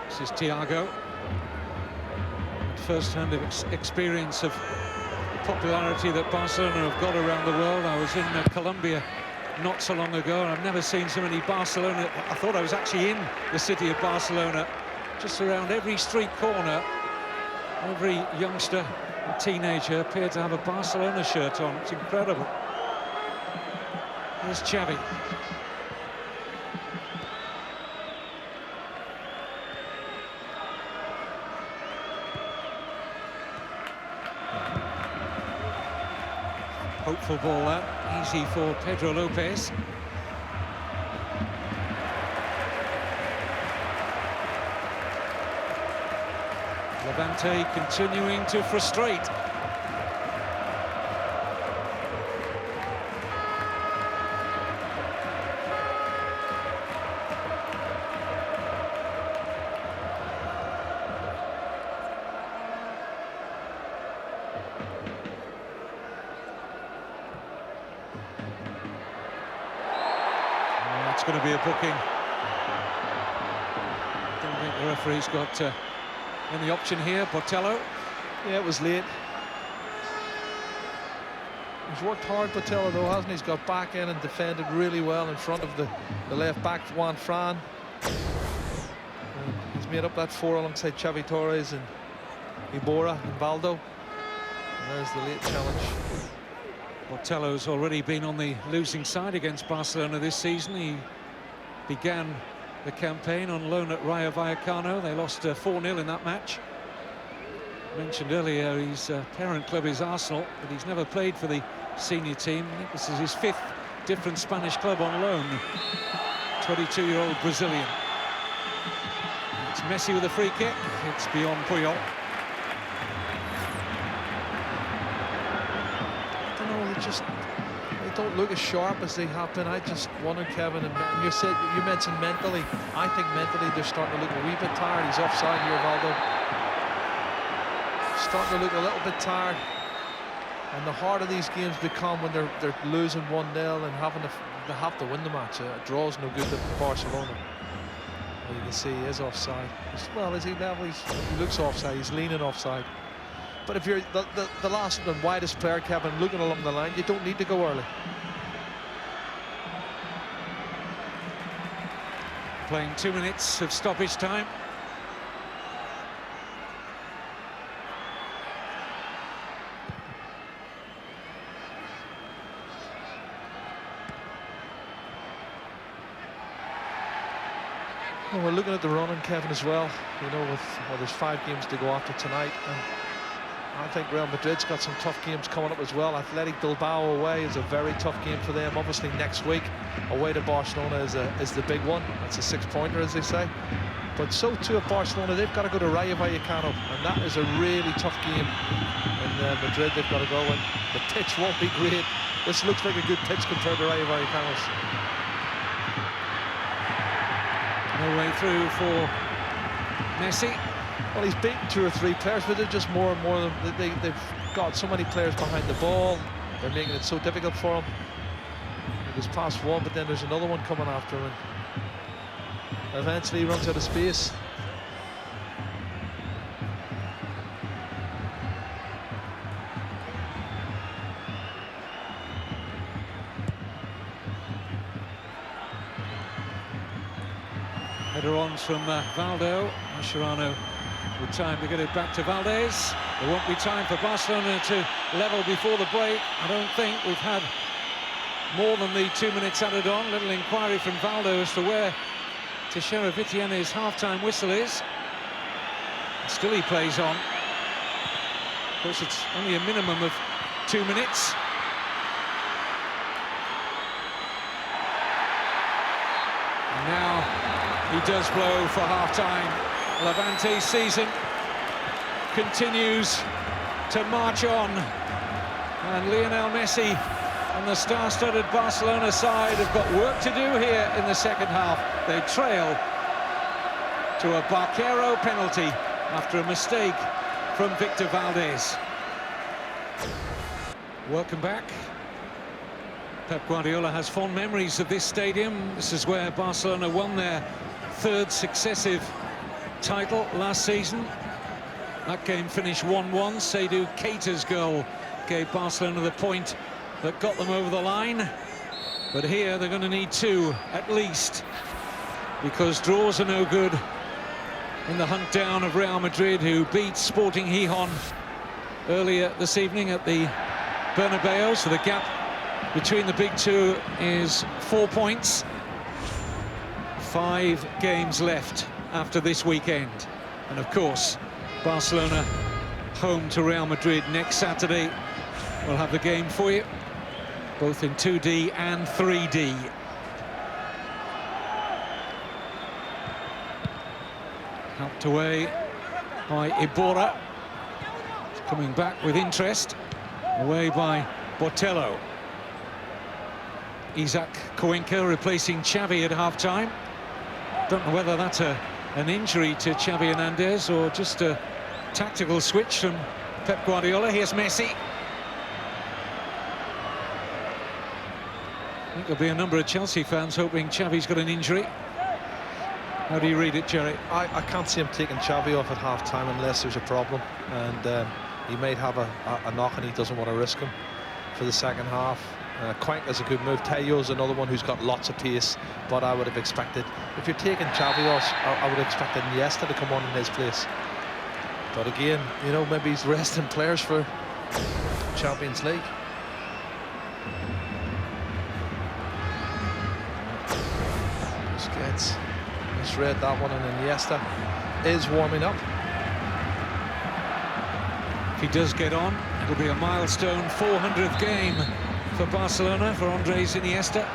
This is Thiago. First-hand experience of popularity that Barcelona have got around the world. I was in Colombia not so long ago, and I've never seen so many Barcelona. I thought I was actually in the city of Barcelona. Just around every street corner, every youngster and teenager appeared to have a Barcelona shirt on. It's incredible. Here's Xavi. Hopeful ball that, easy for Pedro Lopez. Levante continuing to frustrate. It's going to be a booking. I don't think the referee's got any option here. Botello. Yeah, it was late. He's worked hard, Botello, though, hasn't he? He's got back in and defended really well in front of the left back, Juan Fran. And he's made up that four alongside Xavi Torres and Iborra and Valdo. And there's the late challenge. Botello's already been on the losing side against Barcelona this season. He began the campaign on loan at Rayo Vallecano. They lost 4-0 in that match. Mentioned earlier, his parent club is Arsenal, but he's never played for the senior team. I think this is his 5th different Spanish club on loan. 22-year-old Brazilian. It's Messi with a free kick. It's beyond Puyol. They don't look as sharp as they have been. I just wonder, Kevin, and you mentioned mentally. I think mentally they're starting to look a wee bit tired. He's offside here, Valdo. Starting to look a little bit tired. And the harder these games become when they're losing 1-0 and they have to win the match. A draw's no good to Barcelona. Well, you can see he is offside. Well, is he level? He looks offside. He's leaning offside. But if you're the last and widest player, Kevin, looking along the line, you don't need to go early. Playing 2 minutes of stoppage time. Well, we're looking at the running, Kevin, as well. You know, there's 5 games to go after tonight. And I think Real Madrid's got some tough games coming up as well. Athletic Bilbao away is a very tough game for them. Obviously next week away to Barcelona is the big one. That's a 6-pointer, as they say. But so too at Barcelona, they've got to go to Rayo Vallecano, and that is a really tough game. In Madrid, they've got to go, and the pitch won't be great. This looks like a good pitch compared to Rayo Vallecano's. No way through for Messi. Well, he's beaten 2 or 3 players, but they're just more and more. They've got so many players behind the ball. They're making it so difficult for him. He was past one, but then there's another one coming after him. And eventually he runs out of space. Header on from Valdo. Mascherano with time to get it back to Valdez. There won't be time for Barcelona to level before the break. I don't think we've had more than the 2 minutes added on. Little inquiry from Valdo as to where Teixeira Vitienne's half-time whistle is. Still he plays on. Of course, it's only a minimum of 2 minutes. And now he does blow for half-time. Levante's season continues to march on, and Lionel Messi and the star-studded Barcelona side have got work to do here in the second half. They trail to a Barquero penalty after a mistake from Victor Valdez. Welcome back. Pep Guardiola has fond memories of this stadium. This is where Barcelona won their 3rd successive title last season. That game finished 1-1. Seydou Keita's goal gave Barcelona the point that got them over the line. But here they're going to need 2 at least, because draws are no good in the hunt down of Real Madrid, who beat Sporting Gijón earlier this evening at the Bernabeu. So the gap between the big two is 4 points. 5 games left after this weekend, and of course Barcelona home to Real Madrid next Saturday. We'll have the game for you both in 2D and 3D. Helped away by Iborra. Coming back with interest. Away by Botello. Isaac Cuenca replacing Xavi at half-time. Don't know whether that's an injury to Xavi Hernandez or just a tactical switch from Pep Guardiola. Here's Messi. I think there'll be a number of Chelsea fans hoping Xavi's got an injury. How do you read it, Jerry? I can't see him taking Xavi off at half-time unless there's a problem, and he might have a knock and he doesn't want to risk him for the second half. Cuenca's a good move. Tello's another one who's got lots of pace, but I would have expected, if you're taking Xavi off, I would have expected Iniesta to come on in his place. But again, you know, maybe he's resting players for Champions League. Busquets misread that one, and Iniesta is warming up. If he does get on, it'll be a milestone 400th game for Barcelona, for Andres Iniesta.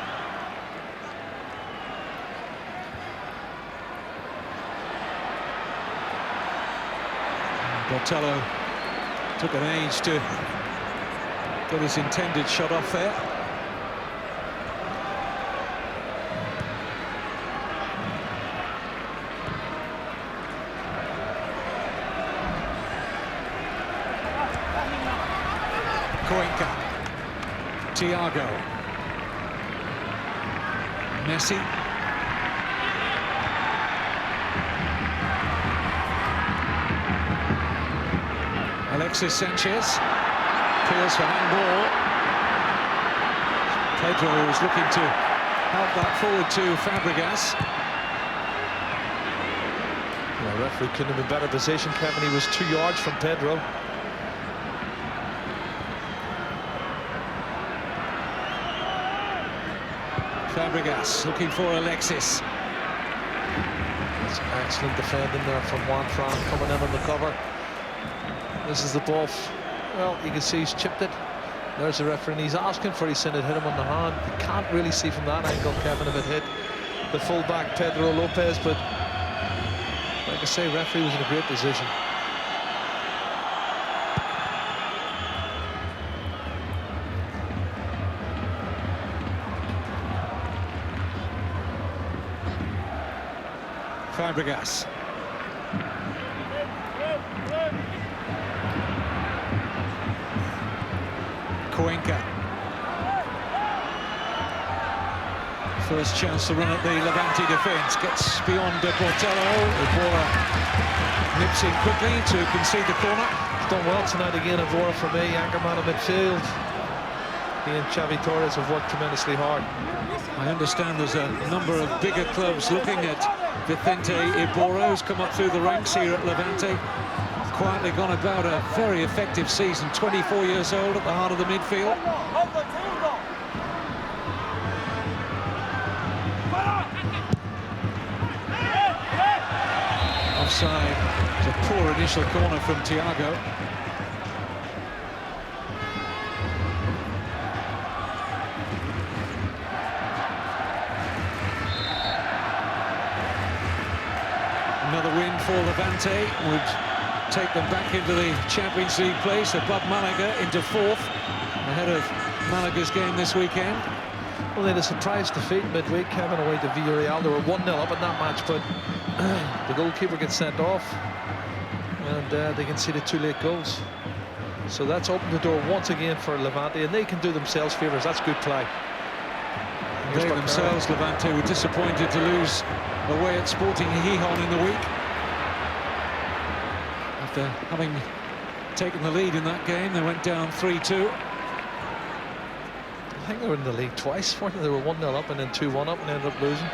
Botello took an age to get his intended shot off there. Cuenca. Thiago. Messi. Alexis Sanchez. Appeals for handball. Pedro is looking to help that forward to Fabregas. The referee couldn't have been better position, Kevin. He was 2 yards from Pedro. Fabregas looking for Alexis. That's excellent defending there from Juan Fran, coming in on the cover. This is the ball. Well, you can see he's chipped it. There's the referee, and he's asking for, he said it hit him on the hand. You can't really see from that angle, Kevin, if it hit the fullback Pedro Lopez, but like I say, referee was in a great position. Fabregas. Cuenca. First chance to run at the Levante defence. Gets beyond Botello. Iborra nips in quickly to concede the corner. He's done well tonight again, Iborra for me. Anchorman in midfield. He and Xavi Torres have worked tremendously hard. I understand there's a number of bigger clubs looking at Vicente Iborra, who's come up through the ranks here at Levante. Quietly gone about a very effective season, 24 years old, at the heart of the midfield. Offside. It's a poor initial corner from Thiago. Another win for Levante would take them back into the Champions League place, above Malaga, into fourth, ahead of Malaga's game this weekend. Well, they had a surprise defeat midweek, Kevin, away to Villarreal. They were 1-0 up in that match, but the goalkeeper gets sent off, and they conceded 2 late goals. So that's opened the door once again for Levante, and they can do themselves favours. That's good play. They themselves, Levante, were disappointed to lose away at Sporting Gijón in the week, after having taken the lead in that game. They went down 3-2. I think they were in the league twice, weren't they? They were 1-0 up and then 2-1 up and ended up losing.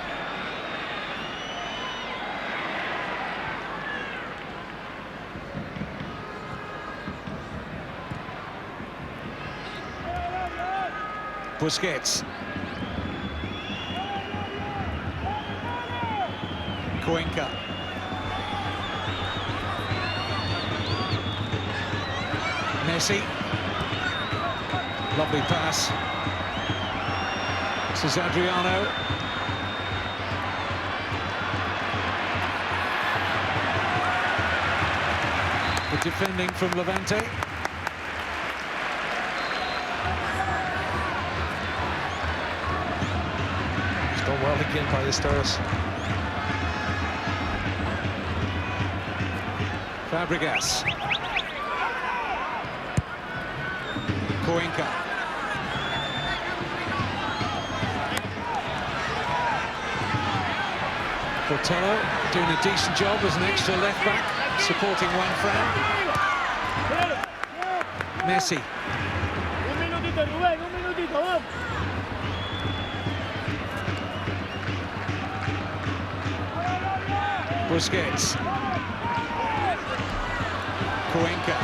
Busquets. Cuenca. Messi. Lovely pass This is Adriano. The defending from Levante. It's done well again by the Stars. Fabregas. Cuenca. Portello doing a decent job as an extra left back, supporting Juan Fran. Messi. Un minutito, Rubén, un minutito, vamos. Busquets. Cuenca.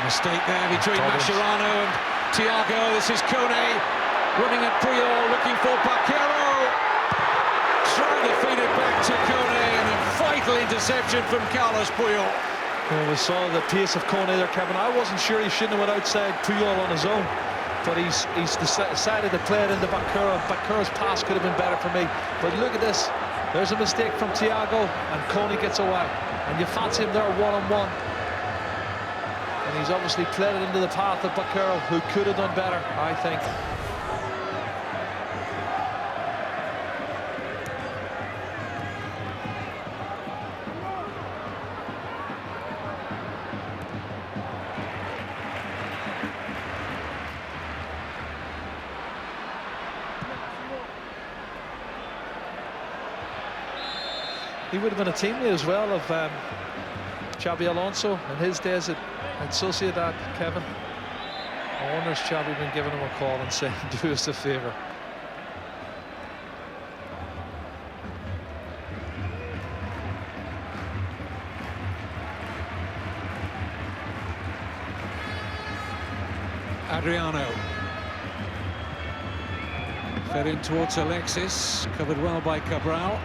Mistake there between Mascherano and Thiago. This is Kone running at Puyol, looking for Bakero. Trying to feed it back to Kone, and a vital interception from Carlos Puyol. Well, we saw the pace of Kone there, Kevin. I wasn't sure he shouldn't have went outside Puyol on his own, but he's decided to play it into Bakero. Bakero's pass could have been better for me. But look at this. There's a mistake from Thiago, and Kone gets away. And you fancy him there one-on-one. And he's obviously played it into the path of Bakero, who could have done better, I think. He would have been a teammate as well of Xabi Alonso in his days at Sociedad, Kevin. I wonder if Xabi been giving him a call and saying, do us a favour. Adriano. Fed in towards Alexis, covered well by Cabral.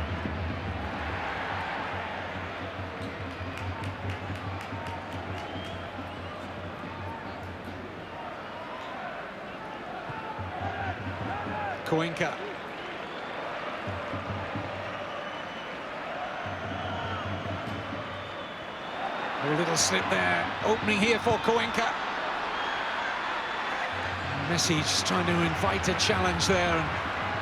Cuenca. A little slip there, opening here for Cuenca. Messi just trying to invite a challenge there, and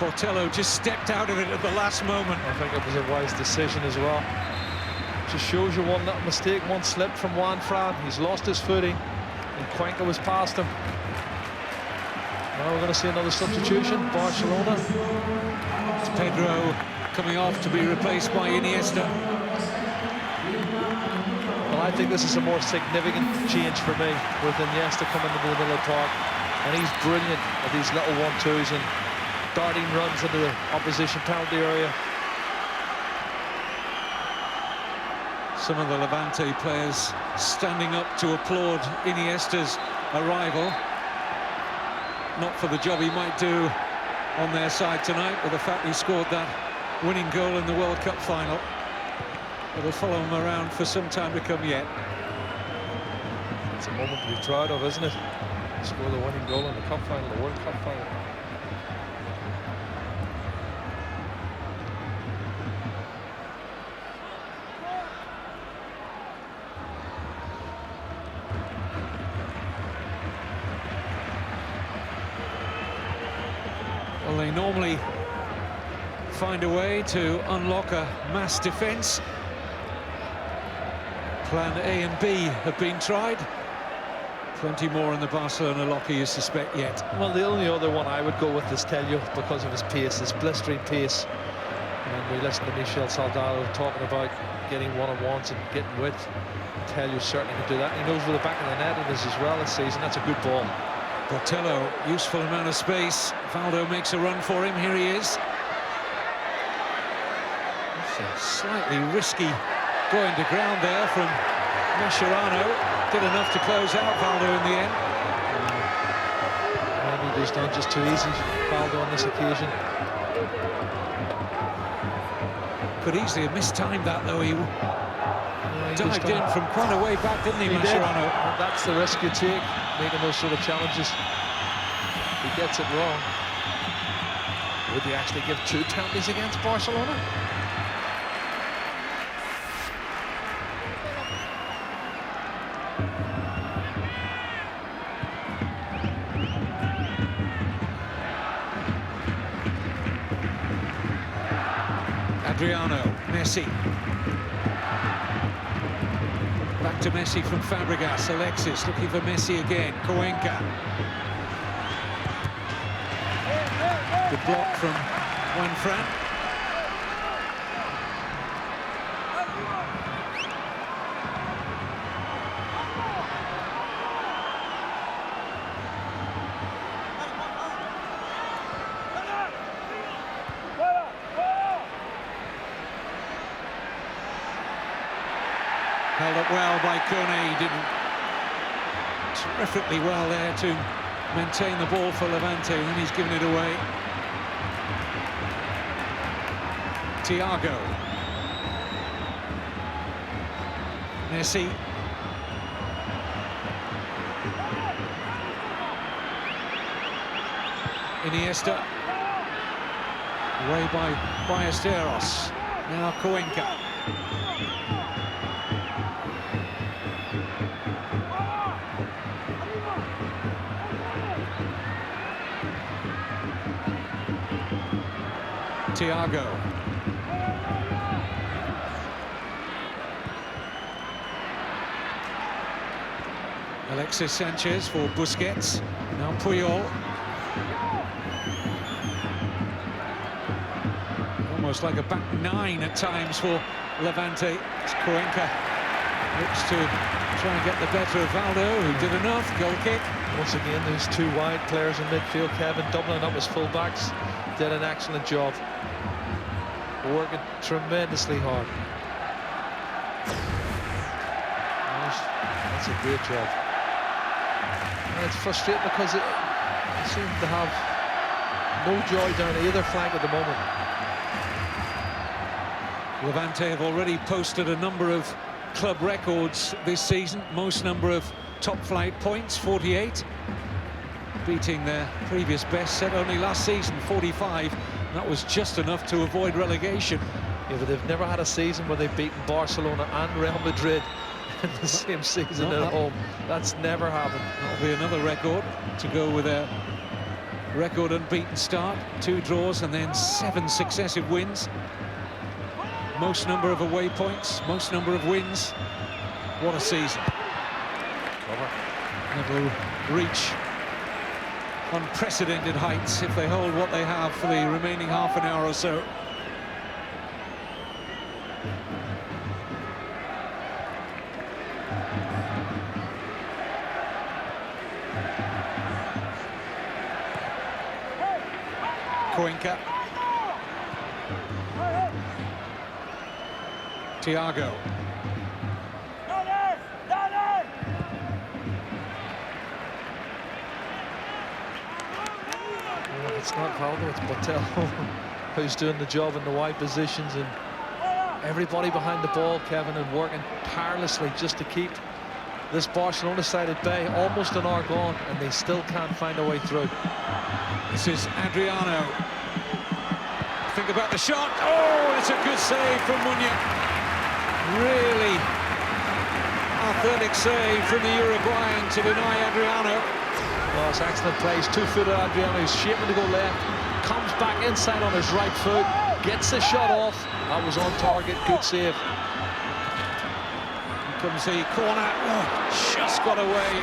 Portello just stepped out of it at the last moment. I think it was a wise decision as well. Just shows you one little mistake, one slip from Juan Fran. He's lost his footing, and Cuenca was past him. Now we're going to see another substitution. Barcelona. It's Pedro coming off to be replaced by Iniesta. Well, I think this is a more significant change for me, with Iniesta coming into the middle of the park. And he's brilliant at these little 1-2s and darting runs into the opposition penalty area. Some of the Levante players standing up to applaud Iniesta's arrival. Not for the job he might do on their side tonight, but the fact he scored that winning goal in the World Cup final. It'll follow him around for some time to come yet. It's a moment to be proud of, isn't it? Score the winning goal in the Cup final, the World Cup final. Well, they normally find a way to unlock a mass defence. Plan A and B have been tried. Plenty more in the Barcelona locker, you suspect, yet. Well, the only other one I would go with is Tello, because of his pace, his blistering pace. And we listened to Michel Soldado talking about getting one-on-ones and getting width. Tello certainly can do that. He knows where the back of the net is as well this season. That's a good ball. Portello, useful amount of space. Valdo makes a run for him. Here he is. That's a slightly risky going to ground there from Mascherano. Did enough to close out Valdo in the end. Maybe he's done just too easy, Valdo, on this occasion. Could easily have mistimed that, though. He dived in from quite a way back, didn't he, Mascherano? And that's the risk you take, making those sort of challenges. He gets it wrong. Would he actually give 2 penalties against Barcelona? Adriano, Messi. Back to Messi from Fabregas. Alexis looking for Messi again. Cuenca. Good block from Juanfran. Held up well by Kone. He did terrifically well there to maintain the ball for Levante, and he's given it away. Thiago. Messi. Iniesta. Away by Ballesteros. Now Cuenca. Thiago. Alexis Sanchez for Busquets. Now Puyol. Almost like a back 9 at times for Levante. It's Cuenca. Looks to try and get the better of Valdo, who did enough. Goal kick. Once again, those 2 wide players in midfield, Kevin, doubling up his full-backs. Did an excellent job. Working tremendously hard. That's a great job. And it's frustrating because it seems to have no joy down either flank at the moment. Levante have already posted a number of club records this season. Most number of top-flight points, 48. Beating their previous best set only last season, 45. That was just enough to avoid relegation. Yeah, but they've never had a season where they've beaten Barcelona and Real Madrid in the same season at home. That's never happened. That'll be another record to go with a record unbeaten start. 2 draws and then 7 successive wins. Most number of away points, most number of wins. What a season. And it'll reach unprecedented heights if they hold what they have for the remaining half an hour or so. Cuenca. Thiago. It's not Valdo, it's Botel who's doing the job in the wide positions, and everybody behind the ball, Kevin, and working tirelessly just to keep this Barcelona side at bay. Almost an hour gone, and they still can't find a way through. This is Adriano. Think about the shot. Oh, it's a good save from Munya. Really athletic save from the Uruguayan to deny Adriano. Oh, it's excellent plays. 2-footed Adriano, he's shaping to go left, comes back inside on his right foot, gets the shot off. That was on target, good save. Here comes the corner. Oh, just got away.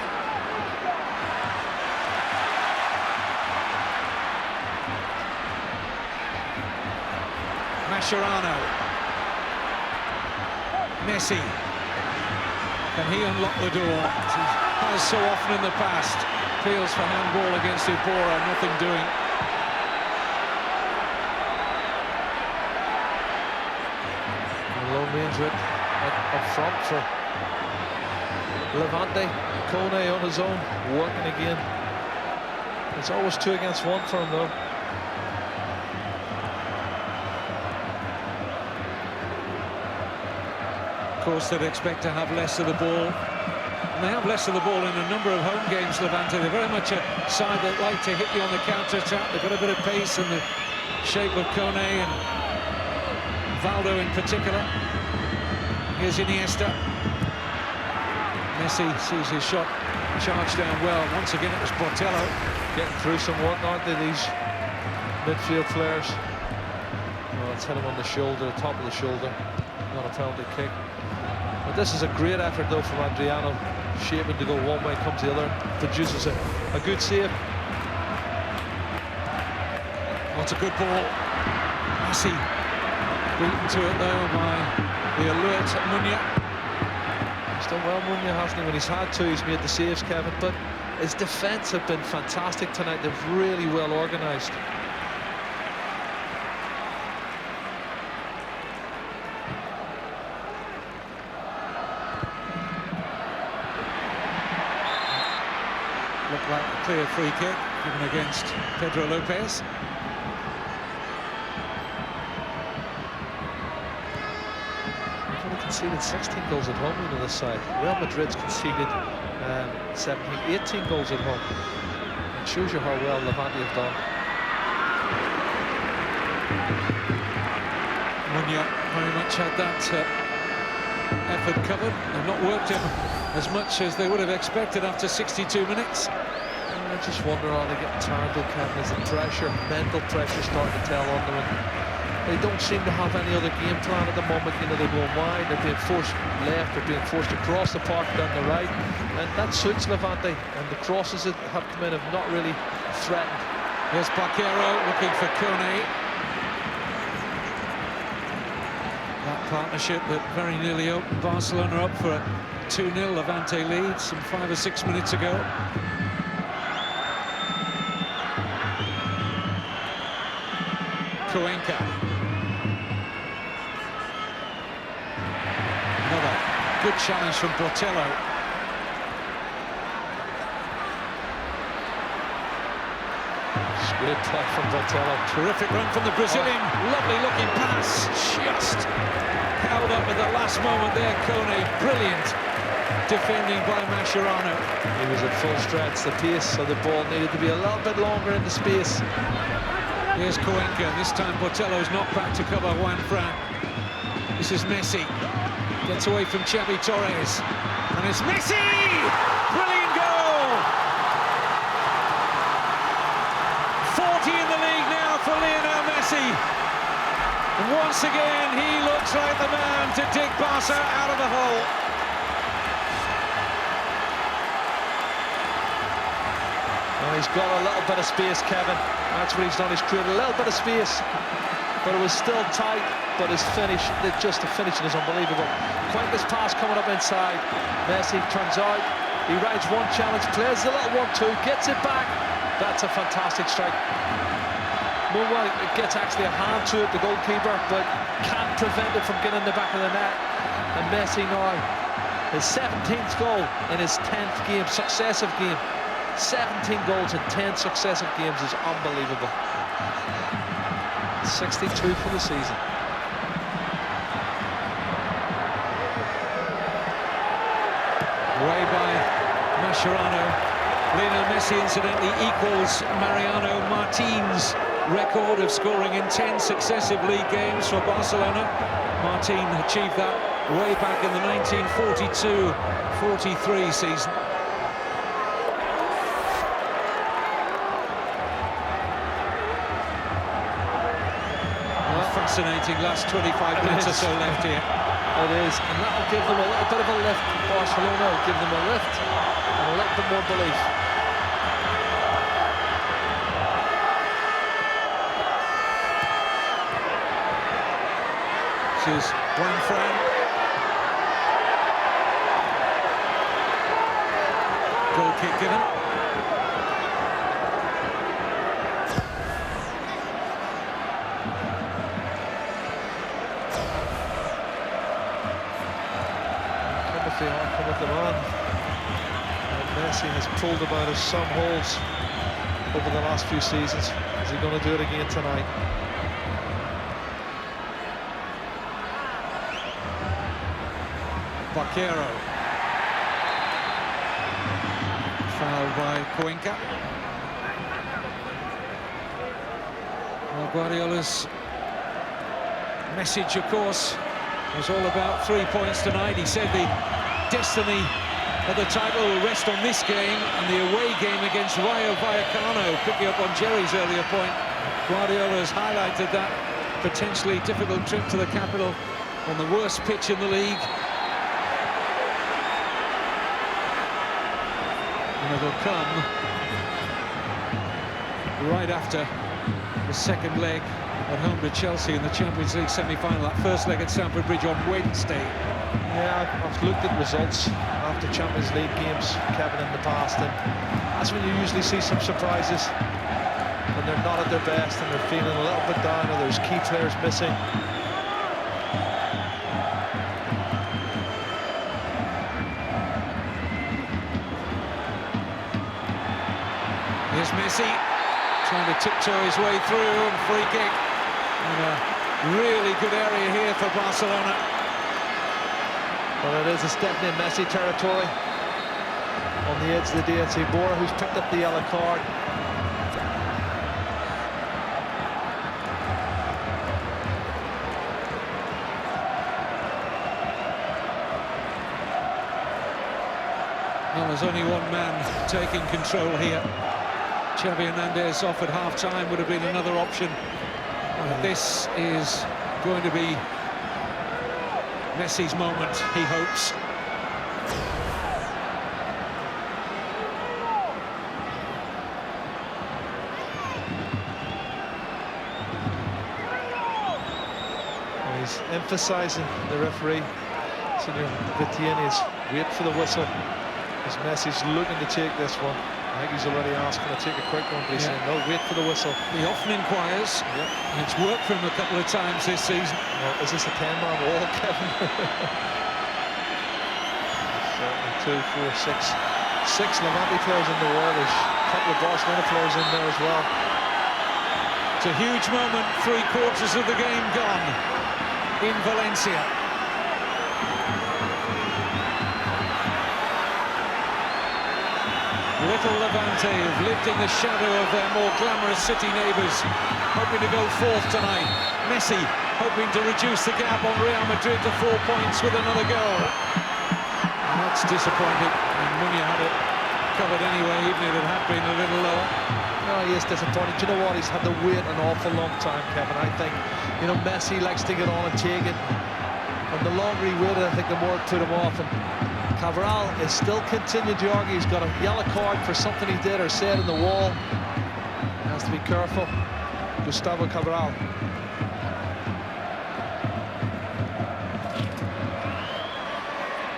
Mascherano. Messi. Can he unlock the door? As so often in the past. Appeals for handball against Iborra, nothing doing. Low range it up front for Levante. Kone on his own, working again. It's always 2 against 1 for him though. course, they'd expect to have less of the ball. And they have less of the ball in a number of home games, Levante. They're very much a side that like to hit you on the counter-attack. They've got a bit of pace in the shape of Kone and Valdo in particular. Here's Iniesta. Messi sees his shot charged down well. Once again, it was Botello. Getting through some work, aren't they, these midfield players? Well, it's hit him on the shoulder, top of the shoulder. Not a penalty kick. But this is a great effort, though, from Adriano. Shaping to go one way, comes the other. Produces a good save. What's a good ball. Messi beaten to it, though, by the alert Munya. He's done well, Munya, hasn't he? When he's had to, he's made the saves, Kevin. But his defence have been fantastic tonight. They're really well organised. Looked like a clear free kick given against Pedro Lopez. They've only conceded 16 goals at home on this side. Real Madrid's conceded 18 goals at home. It shows you how well Levante have done. Munya very much had that effort covered. They've not worked him as much as they would have expected after 62 minutes. I just wonder, are they getting tired, though, Kevin? Is the pressure, mental pressure, starting to tell on them? And they don't seem to have any other game plan at the moment. You know, they're going wide, they're being forced left, they're being forced across the park down the right, and that suits Levante. And the crosses that have come in have not really threatened. Here's Barquero looking for Kone. That partnership that very nearly opened Barcelona up for a 2-0 Levante lead some 5 or 6 minutes ago. Cuenca. Another good challenge from Botello. Great play from Botello. Terrific run from the Brazilian. Lovely looking pass. Just held up at the last moment there, Kone. Brilliant defending by Mascherano. He was at full stretch. The pace of the ball needed to be a little bit longer in the space. Here's Cuenca. This time Botello's not back to cover Juan Fran. This is Messi. Gets away from Xavi Torres. And it's Messi! Brilliant goal! 40 in the league now for Lionel Messi. And once again, he looks like the man to dig Barca out of the hole. And he's got a little bit of space, Kevin. That's what he's done. He's created a little bit of space, but it was still tight. But his finish, just the finishing is unbelievable. Cuenca's pass coming up inside. Messi turns out. He rides one challenge, plays the little 1-2, gets it back. That's a fantastic strike. Moonwell gets actually a hand to it, the goalkeeper, but can't prevent it from getting in the back of the net. And Messi now, his 17th goal in his 10th game, successive game. 17 goals in 10 successive games is unbelievable. 62 for the season. Away by Mascherano. Lionel Messi incidentally equals Mariano Martin's record of scoring in 10 successive league games for Barcelona. Martin achieved that way back in the 1942-43 season. Fascinating last 25 minutes or so left here. It is, and that will give them a little bit of a lift. Barcelona will give them a lift and a little bit more belief. This is Juan Fran. Goal kick given. Come with the man. And Messi has pulled him out of some holes over the last few seasons. Is he going to do it again tonight? Barquero. Fouled by Cuenca. Well, Guardiola's message, of course, was all about 3 points tonight. He said the destiny of the title will rest on this game and the away game against Rayo Vallecano. Picking up on Jerry's earlier point, Guardiola has highlighted that potentially difficult trip to the capital on the worst pitch in the league. And it'll come right after the second leg at home to Chelsea in the Champions League semi-final. That first leg at Stamford Bridge on Wednesday. Yeah, I've looked at results after Champions League games, Kevin, in the past, and that's when you usually see some surprises, when they're not at their best and they're feeling a little bit down, or there's key players missing. Here's Messi, trying to tiptoe his way through, and free kick. And a really good area here for Barcelona. Well, it's definitely Messi territory. On the edge of the DNC Bora, who's picked up the yellow card. Well, there's only one man taking control here. Xavi Hernandez off at half-time would have been another option. This is going to be Messi's moment, he hopes. And he's emphasising, the referee, Senior Vitieni, is wait for the whistle, as Messi's looking to take this one. I think he's already asked, can I take a quick one, but he's saying, no, wait for the whistle. He often inquires. Yep. And it's worked for him a couple of times this season. Well, is this a 10-man wall, Kevin? Certainly 2, 4, 6. 6 Levante players in the wall. There's a couple of Barcelona players in there as well. It's a huge moment, 3/4 of the game gone in Valencia. Little Levante have lived in the shadow of their more glamorous city neighbours, hoping to go fourth tonight. Messi hoping to reduce the gap on Real Madrid to 4 points with another goal. And that's disappointing, and Munya had it covered anyway, even if it had been a little lower. No, he is disappointed. Do you know what? He's had to wait an awful long time, Kevin. I think, you know, Messi likes to get on and take it. And the longer he waited, I think the more it put him off. And Cabral is still continuing to argue he's got a yellow card for something he did or said in the wall. He has to be careful. Gustavo Cabral.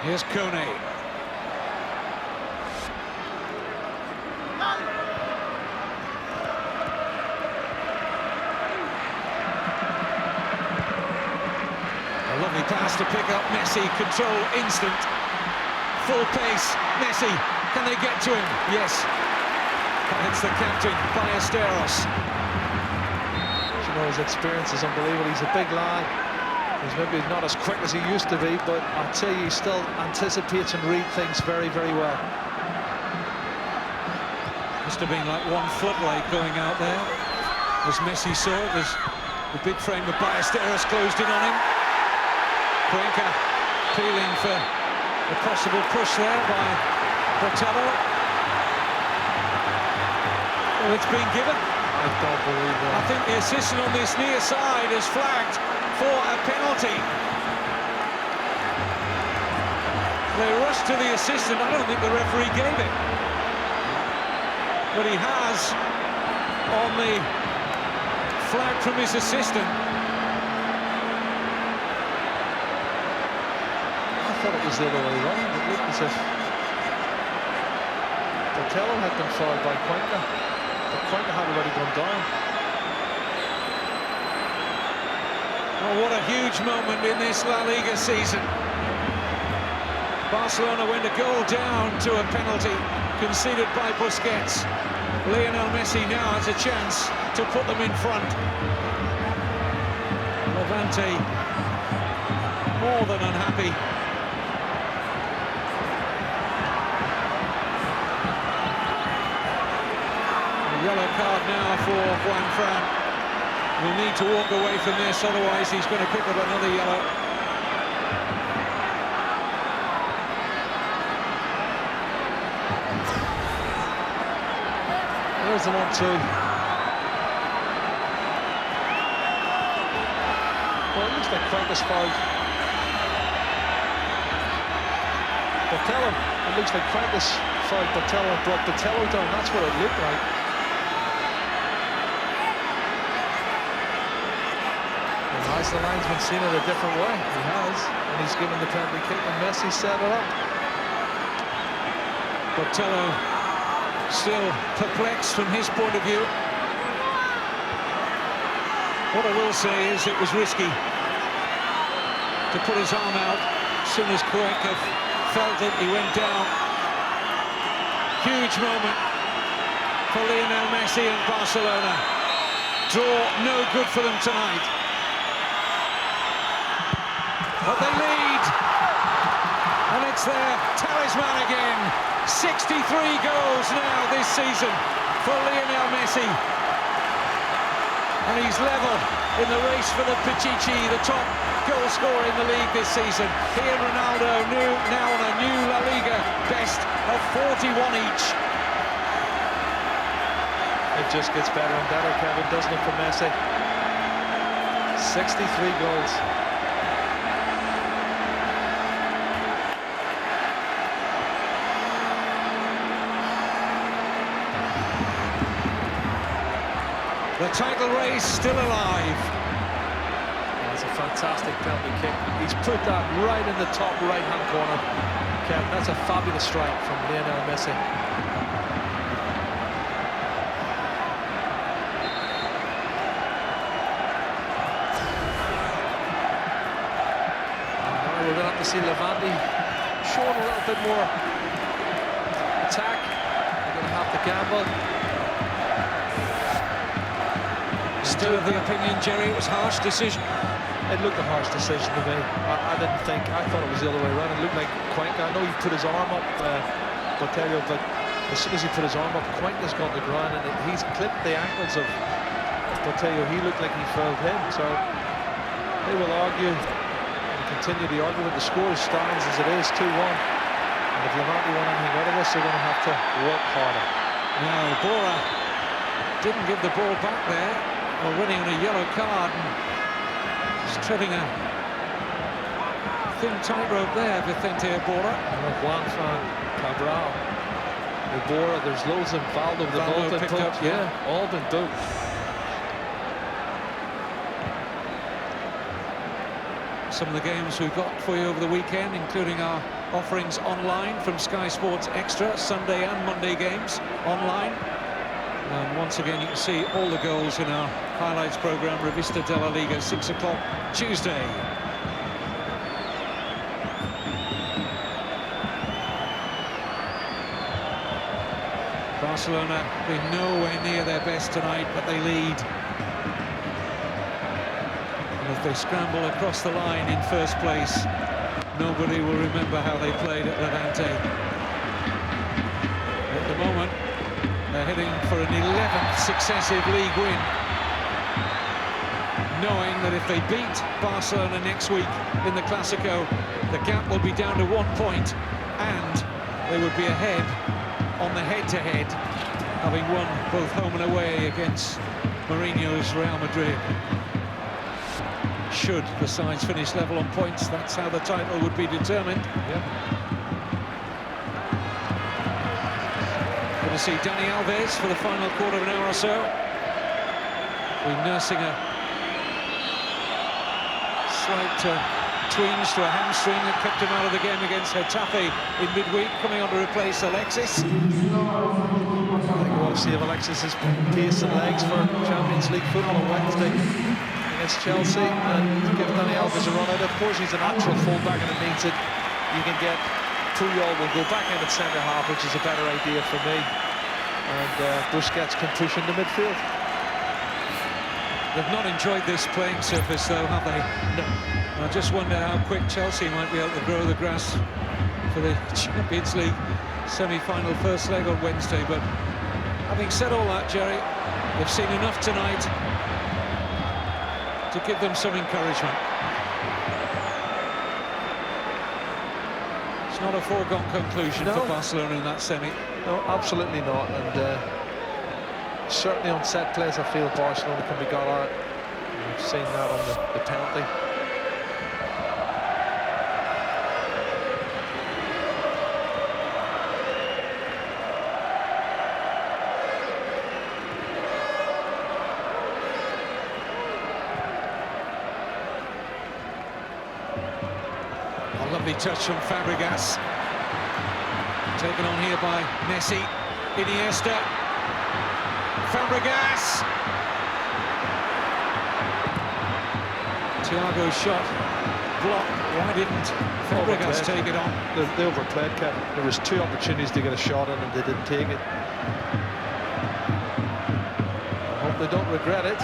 Here's Kone. A lovely pass to pick up Messi, control instant. Full pace, Messi, can they get to him? Yes. It's the captain, Ballesteros. You know, his experience is unbelievable. He's a big lad. He's maybe not as quick as he used to be, but I'll tell you, he still anticipates and reads things very, very well. Must have been like one floodlight going out there. As Messi saw it, as the big frame of Ballesteros closed in on him. Cuenca peeling for a possible push there by Botello. Well, it's been given. I don't believe that. I think the assistant on this near side is flagged for a penalty. They rushed to the assistant. I don't think the referee gave it. But he has on the flag from his assistant. I thought it was the other way around. It looked as if Botello had been fouled by Cuenca. But Cuenca had already gone down. Oh, what a huge moment in this La Liga season. Barcelona went a goal down to a penalty conceded by Busquets. Lionel Messi now has a chance to put them in front. Levante more than unhappy for Juan Fran. Will need to walk away from this, otherwise he's going to pick up another yellow. There's the 1-2. Well, it looks like Francis fouled Botello. It looks like Francis fouled Botello and brought Botello down. That's what it looked like. And has the linesman seen it a different way? He has. And he's given the penalty kick and Messi set it up. Botello still perplexed from his point of view. What I will say is it was risky to put his arm out. As soon as Cuenca felt it, he went down. Huge moment for Lionel Messi and Barcelona. Draw no good for them tonight. But they lead. And it's their talisman again. 63 goals now this season for Lionel Messi. And he's level in the race for the Pichichi, the top goal scorer in the league this season. He and Ronaldo now on a new La Liga best of 41 each. It just gets better and better, Kevin, doesn't it, for Messi? 63 goals. The title race still alive. That's a fantastic penalty kick. He's put that right in the top right-hand corner. Kevin, that's a fabulous strike from Lionel Messi. Now we're going to have to see Levante showing a little bit more attack. They're going to have to gamble. Still of the opinion, Jerry, it was a harsh decision. It looked a harsh decision to me. I didn't think, I thought it was the other way around. It looked like Cuenca, I know he put his arm up, Botello, but as soon as he put his arm up, Cuenca's gone to the ground and he's clipped the ankles of Botello. He looked like he felled him, so they will argue and continue the argument. The score stands as it is, 2-1. And if Levante want anything out of this, they're going to have to work harder. Now, Bora didn't give the ball back there, already on a yellow card, and just treading a thin tightrope there, Vicente Bora. Juan Fran, Cabral, Bora, there's loads of Valdo. They've all been picked booked. up, Yeah, all been booked. Some of the games we've got for you over the weekend, including our offerings online from Sky Sports Extra, Sunday and Monday games online. And once again, you can see all the goals in our highlights programme, Revista de la Liga, 6 o'clock Tuesday. Barcelona been nowhere near their best tonight, but they lead. And if they scramble across the line in first place, nobody will remember how they played at Levante. At the moment, they're heading for an 11th successive league win, knowing that if they beat Barcelona next week in the Clásico, the gap will be down to 1 point, and they would be ahead on the head-to-head, having won both home and away against Mourinho's Real Madrid. Should the sides finish level on points, that's how the title would be determined. Going to see Dani Alves for the final quarter of an hour or so. We're nursing a slight twinge to a hamstring that kept him out of the game against Getafe in midweek, coming on to replace Alexis. I think we want to see if Alexis has pace and legs for Champions League football on Wednesday against Chelsea, and give Dani Alves a run out. Of course, he's a natural fullback, and it means that you can get Puyol will go back in at centre half, which is a better idea for me, and Busquets can push into midfield. They've not enjoyed this playing surface, though, have they? No. I just wonder how quick Chelsea might be able to grow the grass for the Champions League semi-final first leg on Wednesday. But having said all that, Jerry, They've seen enough tonight to give them some encouragement. It's not a foregone conclusion for Barcelona in that semi. No, absolutely not. And certainly on set plays, I feel Barcelona can be got out. We've seen that on the penalty. A lovely touch from Fabregas. Taken on here by Messi. Iniesta. Fabregas. Thiago's shot blocked. Why didn't Fabregas take it on? They overplayed, Kevin. There was 2 opportunities to get a shot in and they didn't take it. I hope they don't regret it.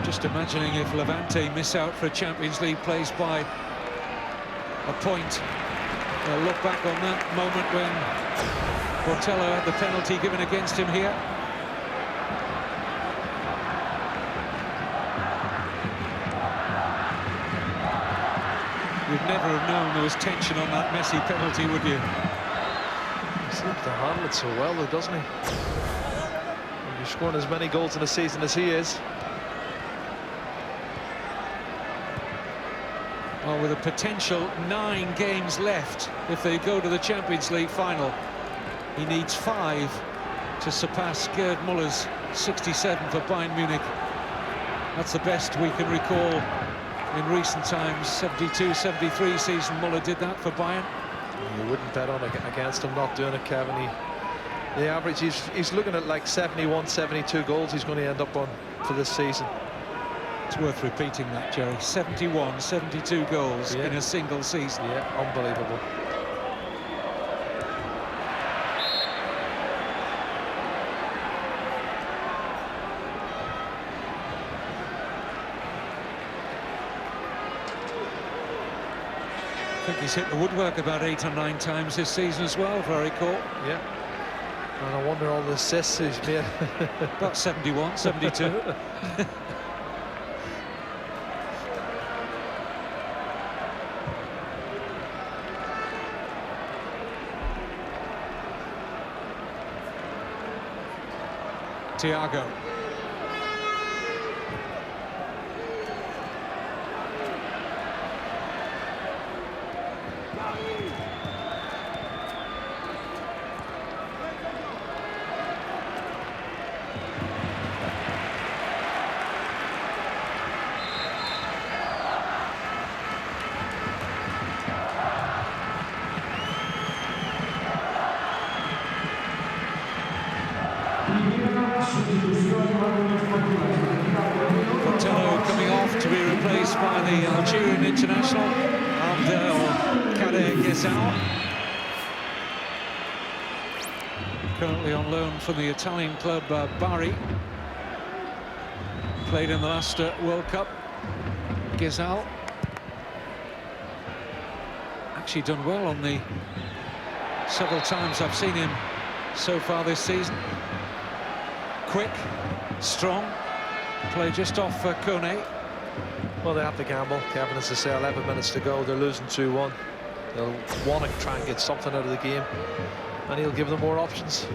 Just imagining if Levante miss out for a Champions League place by a point. They'll look back on that moment when Portello had the penalty given against him here. You'd never have known there was tension on that Messi penalty, would you? He seems to handle it so well, though, doesn't he? When you're scoring as many goals in a season as he is. Well, with a potential 9 games left if they go to the Champions League final, he needs 5 to surpass Gerd Muller's 67 for Bayern Munich. That's the best we can recall in recent times. 72-73 season Muller did that for Bayern. You wouldn't bet on against him not doing it, Kevin. The average, he's looking at like 71, 72 goals he's going to end up on for this season. It's worth repeating that, Jerry. 71, 72 goals in a single season. Yeah, unbelievable. I think he's hit the woodwork about 8 or 9 times this season as well, if I recall. Yeah. And I wonder all the assists he's made. About 71, 72. Thiago. Portello coming off to be replaced by the Algerian international Abdelkader Ghezal, currently on loan from the Italian club Bari. Played in the last World Cup. Ghezal actually done well on the several times I've seen him so far this season. Quick, strong, play just off Kone. Well, they have to gamble, Kevin, as I say, 11 minutes to go. They're losing 2-1. They'll want to try and get something out of the game, and he'll give them more options.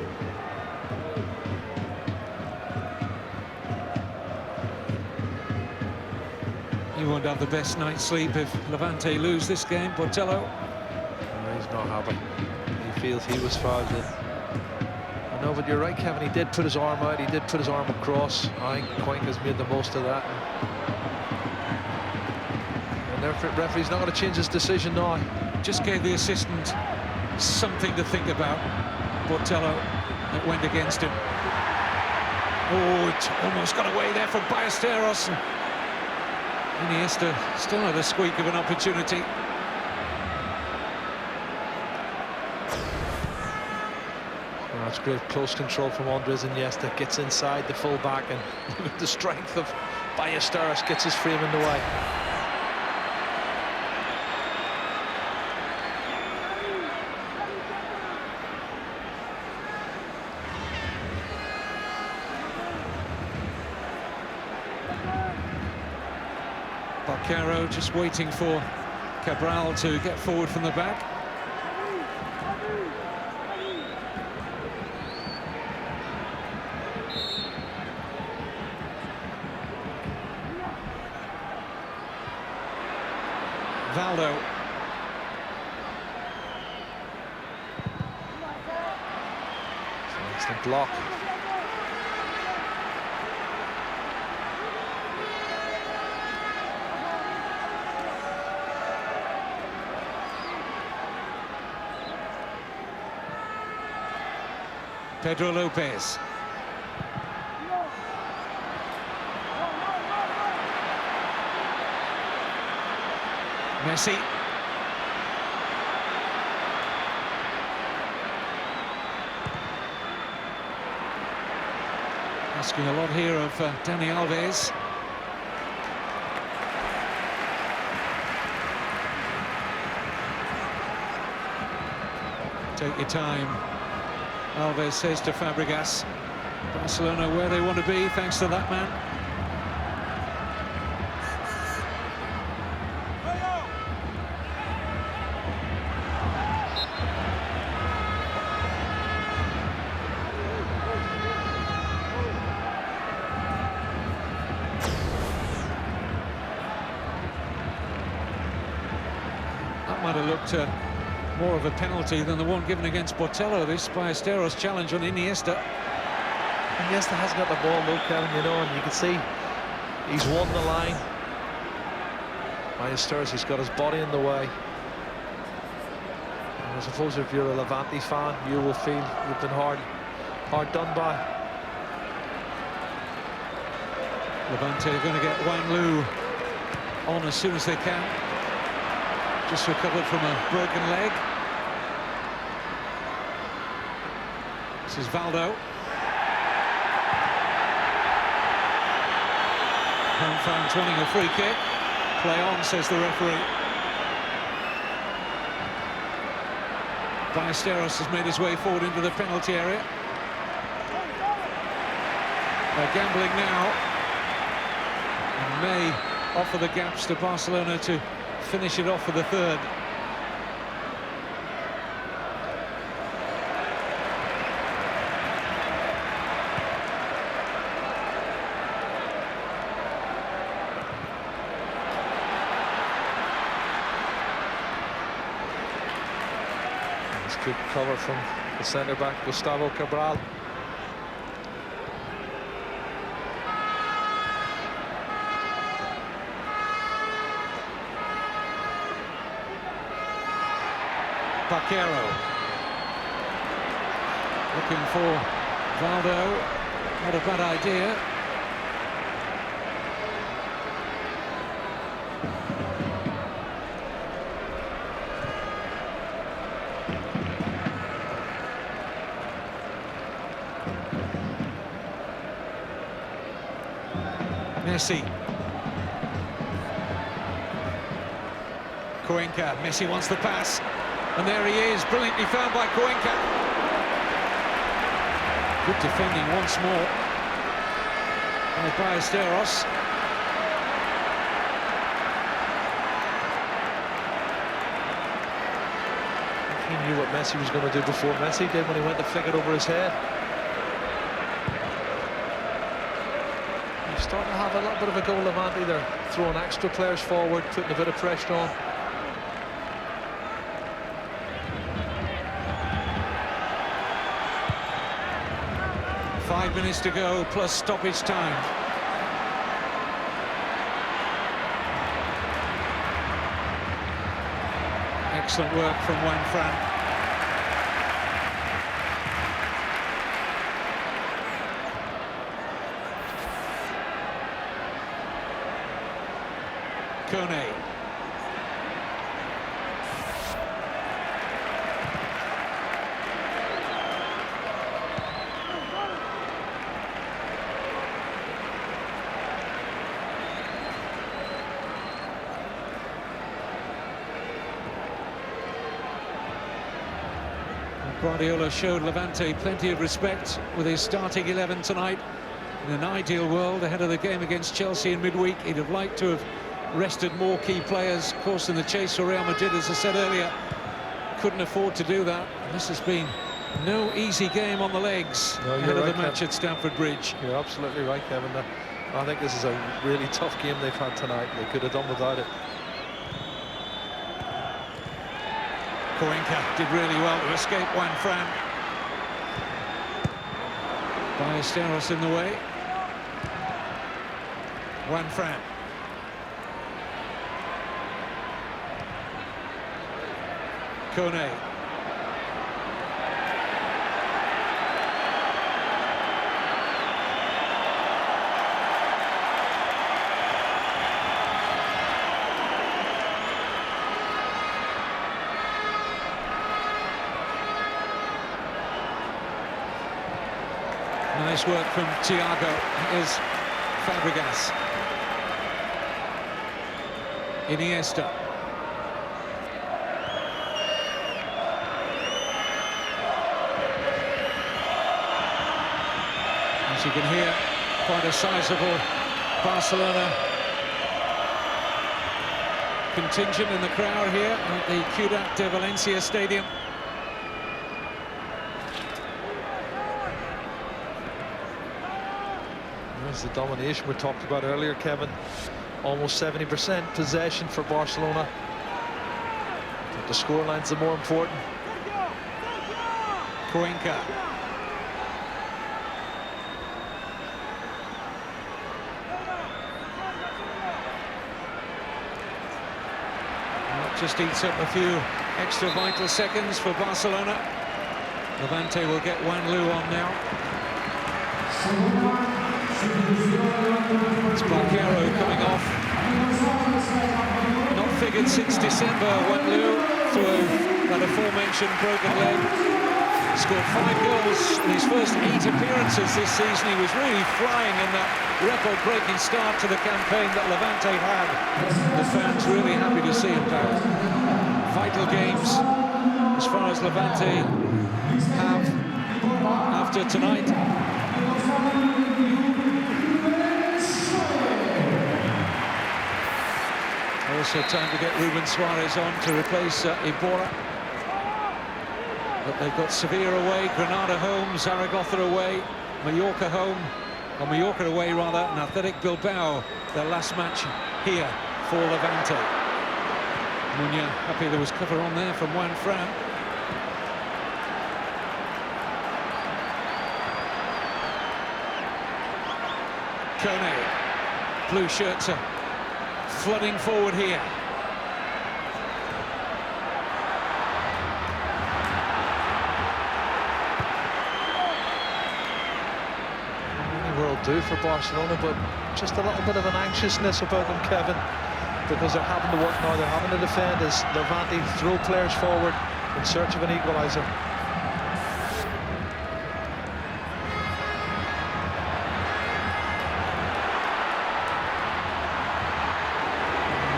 He won't have the best night's sleep if Levante lose this game, Portello. No, he's not happy. He feels he was fouled in. No, but you're right, Kevin. He did put his arm out. He did put his arm across. I think Quink has made the most of that. And the referee's not going to change his decision now. Just gave the assistant something to think about. Portello, that went against him. Oh, it almost got away there from Ballesteros. Iniesta still had a squeak of an opportunity. Oh, it's great close control from Andres Iniesta. Gets inside the full back, and look at the strength of Ballesteros. Gets his frame in the way. Barquero just waiting for Cabral to get forward from the back. Valdo. Excellent block. Pedro Lopez. Messi. Asking a lot here of Dani Alves. Take your time, Alves says to Fabregas. Barcelona where they want to be thanks to that man. That might have looked more of a penalty than the one given against Botello. This Ballesteros challenge on Iniesta. Iniesta hasn't got the ball though, Kevin, you know, and you can see he's won the line. Ballesteros, he's got his body in the way. And I suppose if you're a Levante fan, you will feel you've been hard done by. Levante are going to get Wang Lu on as soon as they can. Just recovered from a broken leg. This is Valdo. Home fans wanting a free kick. Play on, says the referee. Ballesteros has made his way forward into the penalty area. They're gambling now. And may offer the gaps to Barcelona to finish it off for the third. It's good cover from the centre-back, Gustavo Cabral. Barquero looking for Valdo. Not a bad idea. Messi. Cuenca. Messi wants the pass. And there he is, brilliantly found by Cuenca. Good defending once more by Ballesteros. He knew what Messi was going to do before Messi did when he went to flick it over his head. He's starting to have a little bit of a go, Levante. They're throwing extra players forward, putting a bit of pressure on. Five minutes to go, plus stoppage time. Excellent work from Juan Fran. Kone. Guardiola showed Levante plenty of respect with his starting 11 tonight. In an ideal world, ahead of the game against Chelsea in midweek, he'd have liked to have rested more key players. Of course, in the chase for Real Madrid, as I said earlier, couldn't afford to do that. And this has been no easy game on the legs ahead of the match at Stamford Bridge. You're absolutely right, Kevin. I think this is a really tough game they've had tonight. They could have done without it. Cuenca did really well to escape Juan Fran. Ballesteros in the way. Juan Fran. Kone. Nice work from Thiago. Here's Fabregas. Iniesta. As you can hear, quite a sizable Barcelona contingent in the crowd here at the Ciutat de Valencia Stadium. There's the domination we talked about earlier, Kevin. Almost 70% possession for Barcelona. But the scoreline's the more important. Cuenca. Just eats up a few extra vital seconds for Barcelona. Levante will get Wanlu on now. It's Barquero coming off. Not figured since December. Wanlu through that aforementioned broken leg. Scored 5 goals in his first 8 appearances this season. He was really flying in that record-breaking start to the campaign that Levante had. The fans really happy to see him back. Vital games as far as Levante have after tonight. Also time to get Ruben Suarez on to replace Iborra. But they've got Sevilla away, Granada home, Zaragoza away, Mallorca home, or Mallorca away rather, and Athletic Bilbao, their last match here for Levante. Munya happy there was cover on there from Juan Fran. Kone, blue shirts are flooding forward here. Will do for Barcelona, but just a little bit of an anxiousness about them, Kevin, because they're having to work now. They're having to defend as Levante throw players forward in search of an equaliser.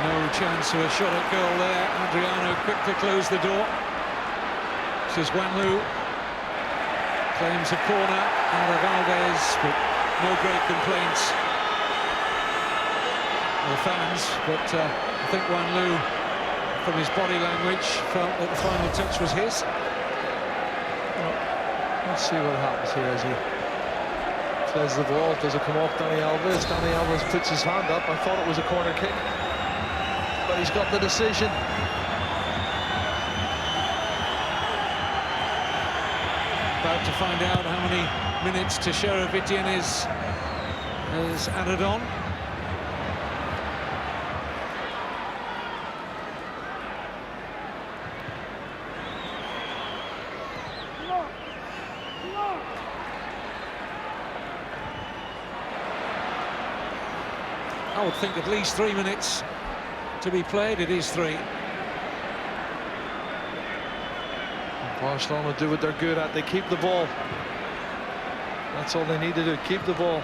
No chance of a shot at goal there. Adriano quick to close the door. This is Wanlu. Claims a corner out of Valdez, but no great complaints of fans, but I think Wanlu, from his body language, felt that the final touch was his. Well, let's see what happens here as he plays the ball. Does it come off Dani Alves? Dani Alves puts his hand up. I thought it was a corner kick, but he's got the decision. About to find out how many minutes Teixeira Vitienes has added on. I would think at least 3 minutes to be played. It is 3. Barcelona do what they're good at. They keep the ball. That's all they need to do, keep the ball.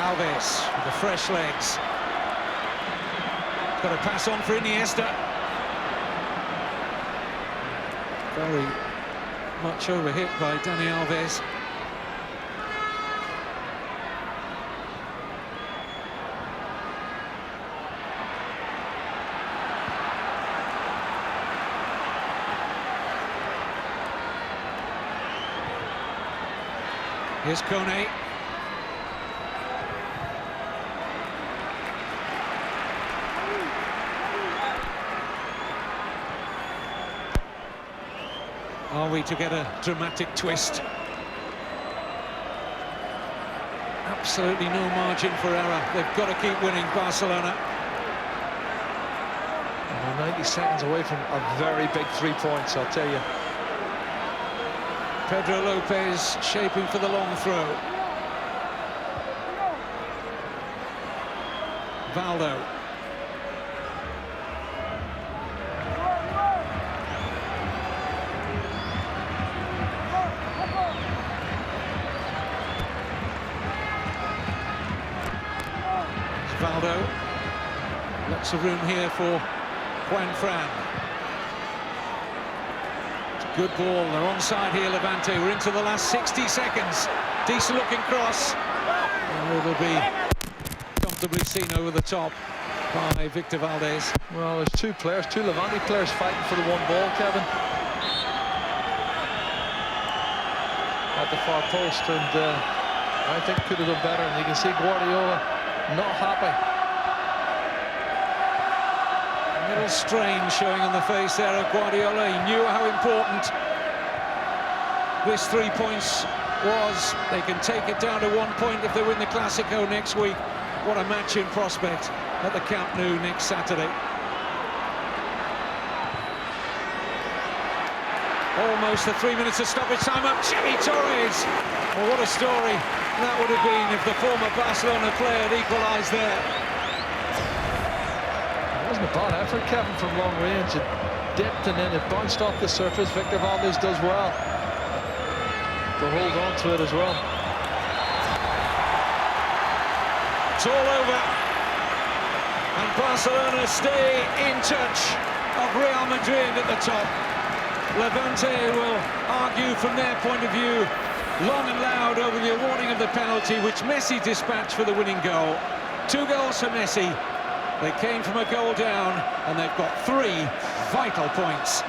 Alves with the fresh legs. Got a pass on for Iniesta. Very much overhit by Dani Alves. Here's Kone. Are we to get a dramatic twist? Absolutely no margin for error. They've got to keep winning, Barcelona. And we're 90 seconds away from a very big 3 points, I'll tell you. Pedro Lopez shaping for the long throw. Valdo. Valdo. Lots of room here for Juan Fran. Good ball, they're onside here, Levante. We're into the last 60 seconds. Decent looking cross. And it'll be comfortably seen over the top by Victor Valdez. Well, there's two Levante players fighting for the one ball, Kevin. At the far post, and I think could have done better. And you can see Guardiola not happy. A little strain showing on the face there of Guardiola. He knew how important this 3 points was. They can take it down to 1 point if they win the Clásico next week. What a match in prospect at the Camp Nou next Saturday. Almost the 3 minutes of stoppage time up. Jimmy Torres. Well, what a story that would have been if the former Barcelona player had equalised there. It wasn't a bad effort, Kevin, from long range. It dipped and then it bounced off the surface. Victor Valdez does well to hold on to it as well. It's all over, and Barcelona stay in touch of Real Madrid at the top. Levante will argue from their point of view long and loud over the awarding of the penalty, which Messi dispatched for the winning goal. 2 goals for Messi. They came from a goal down, and they've got 3 vital points.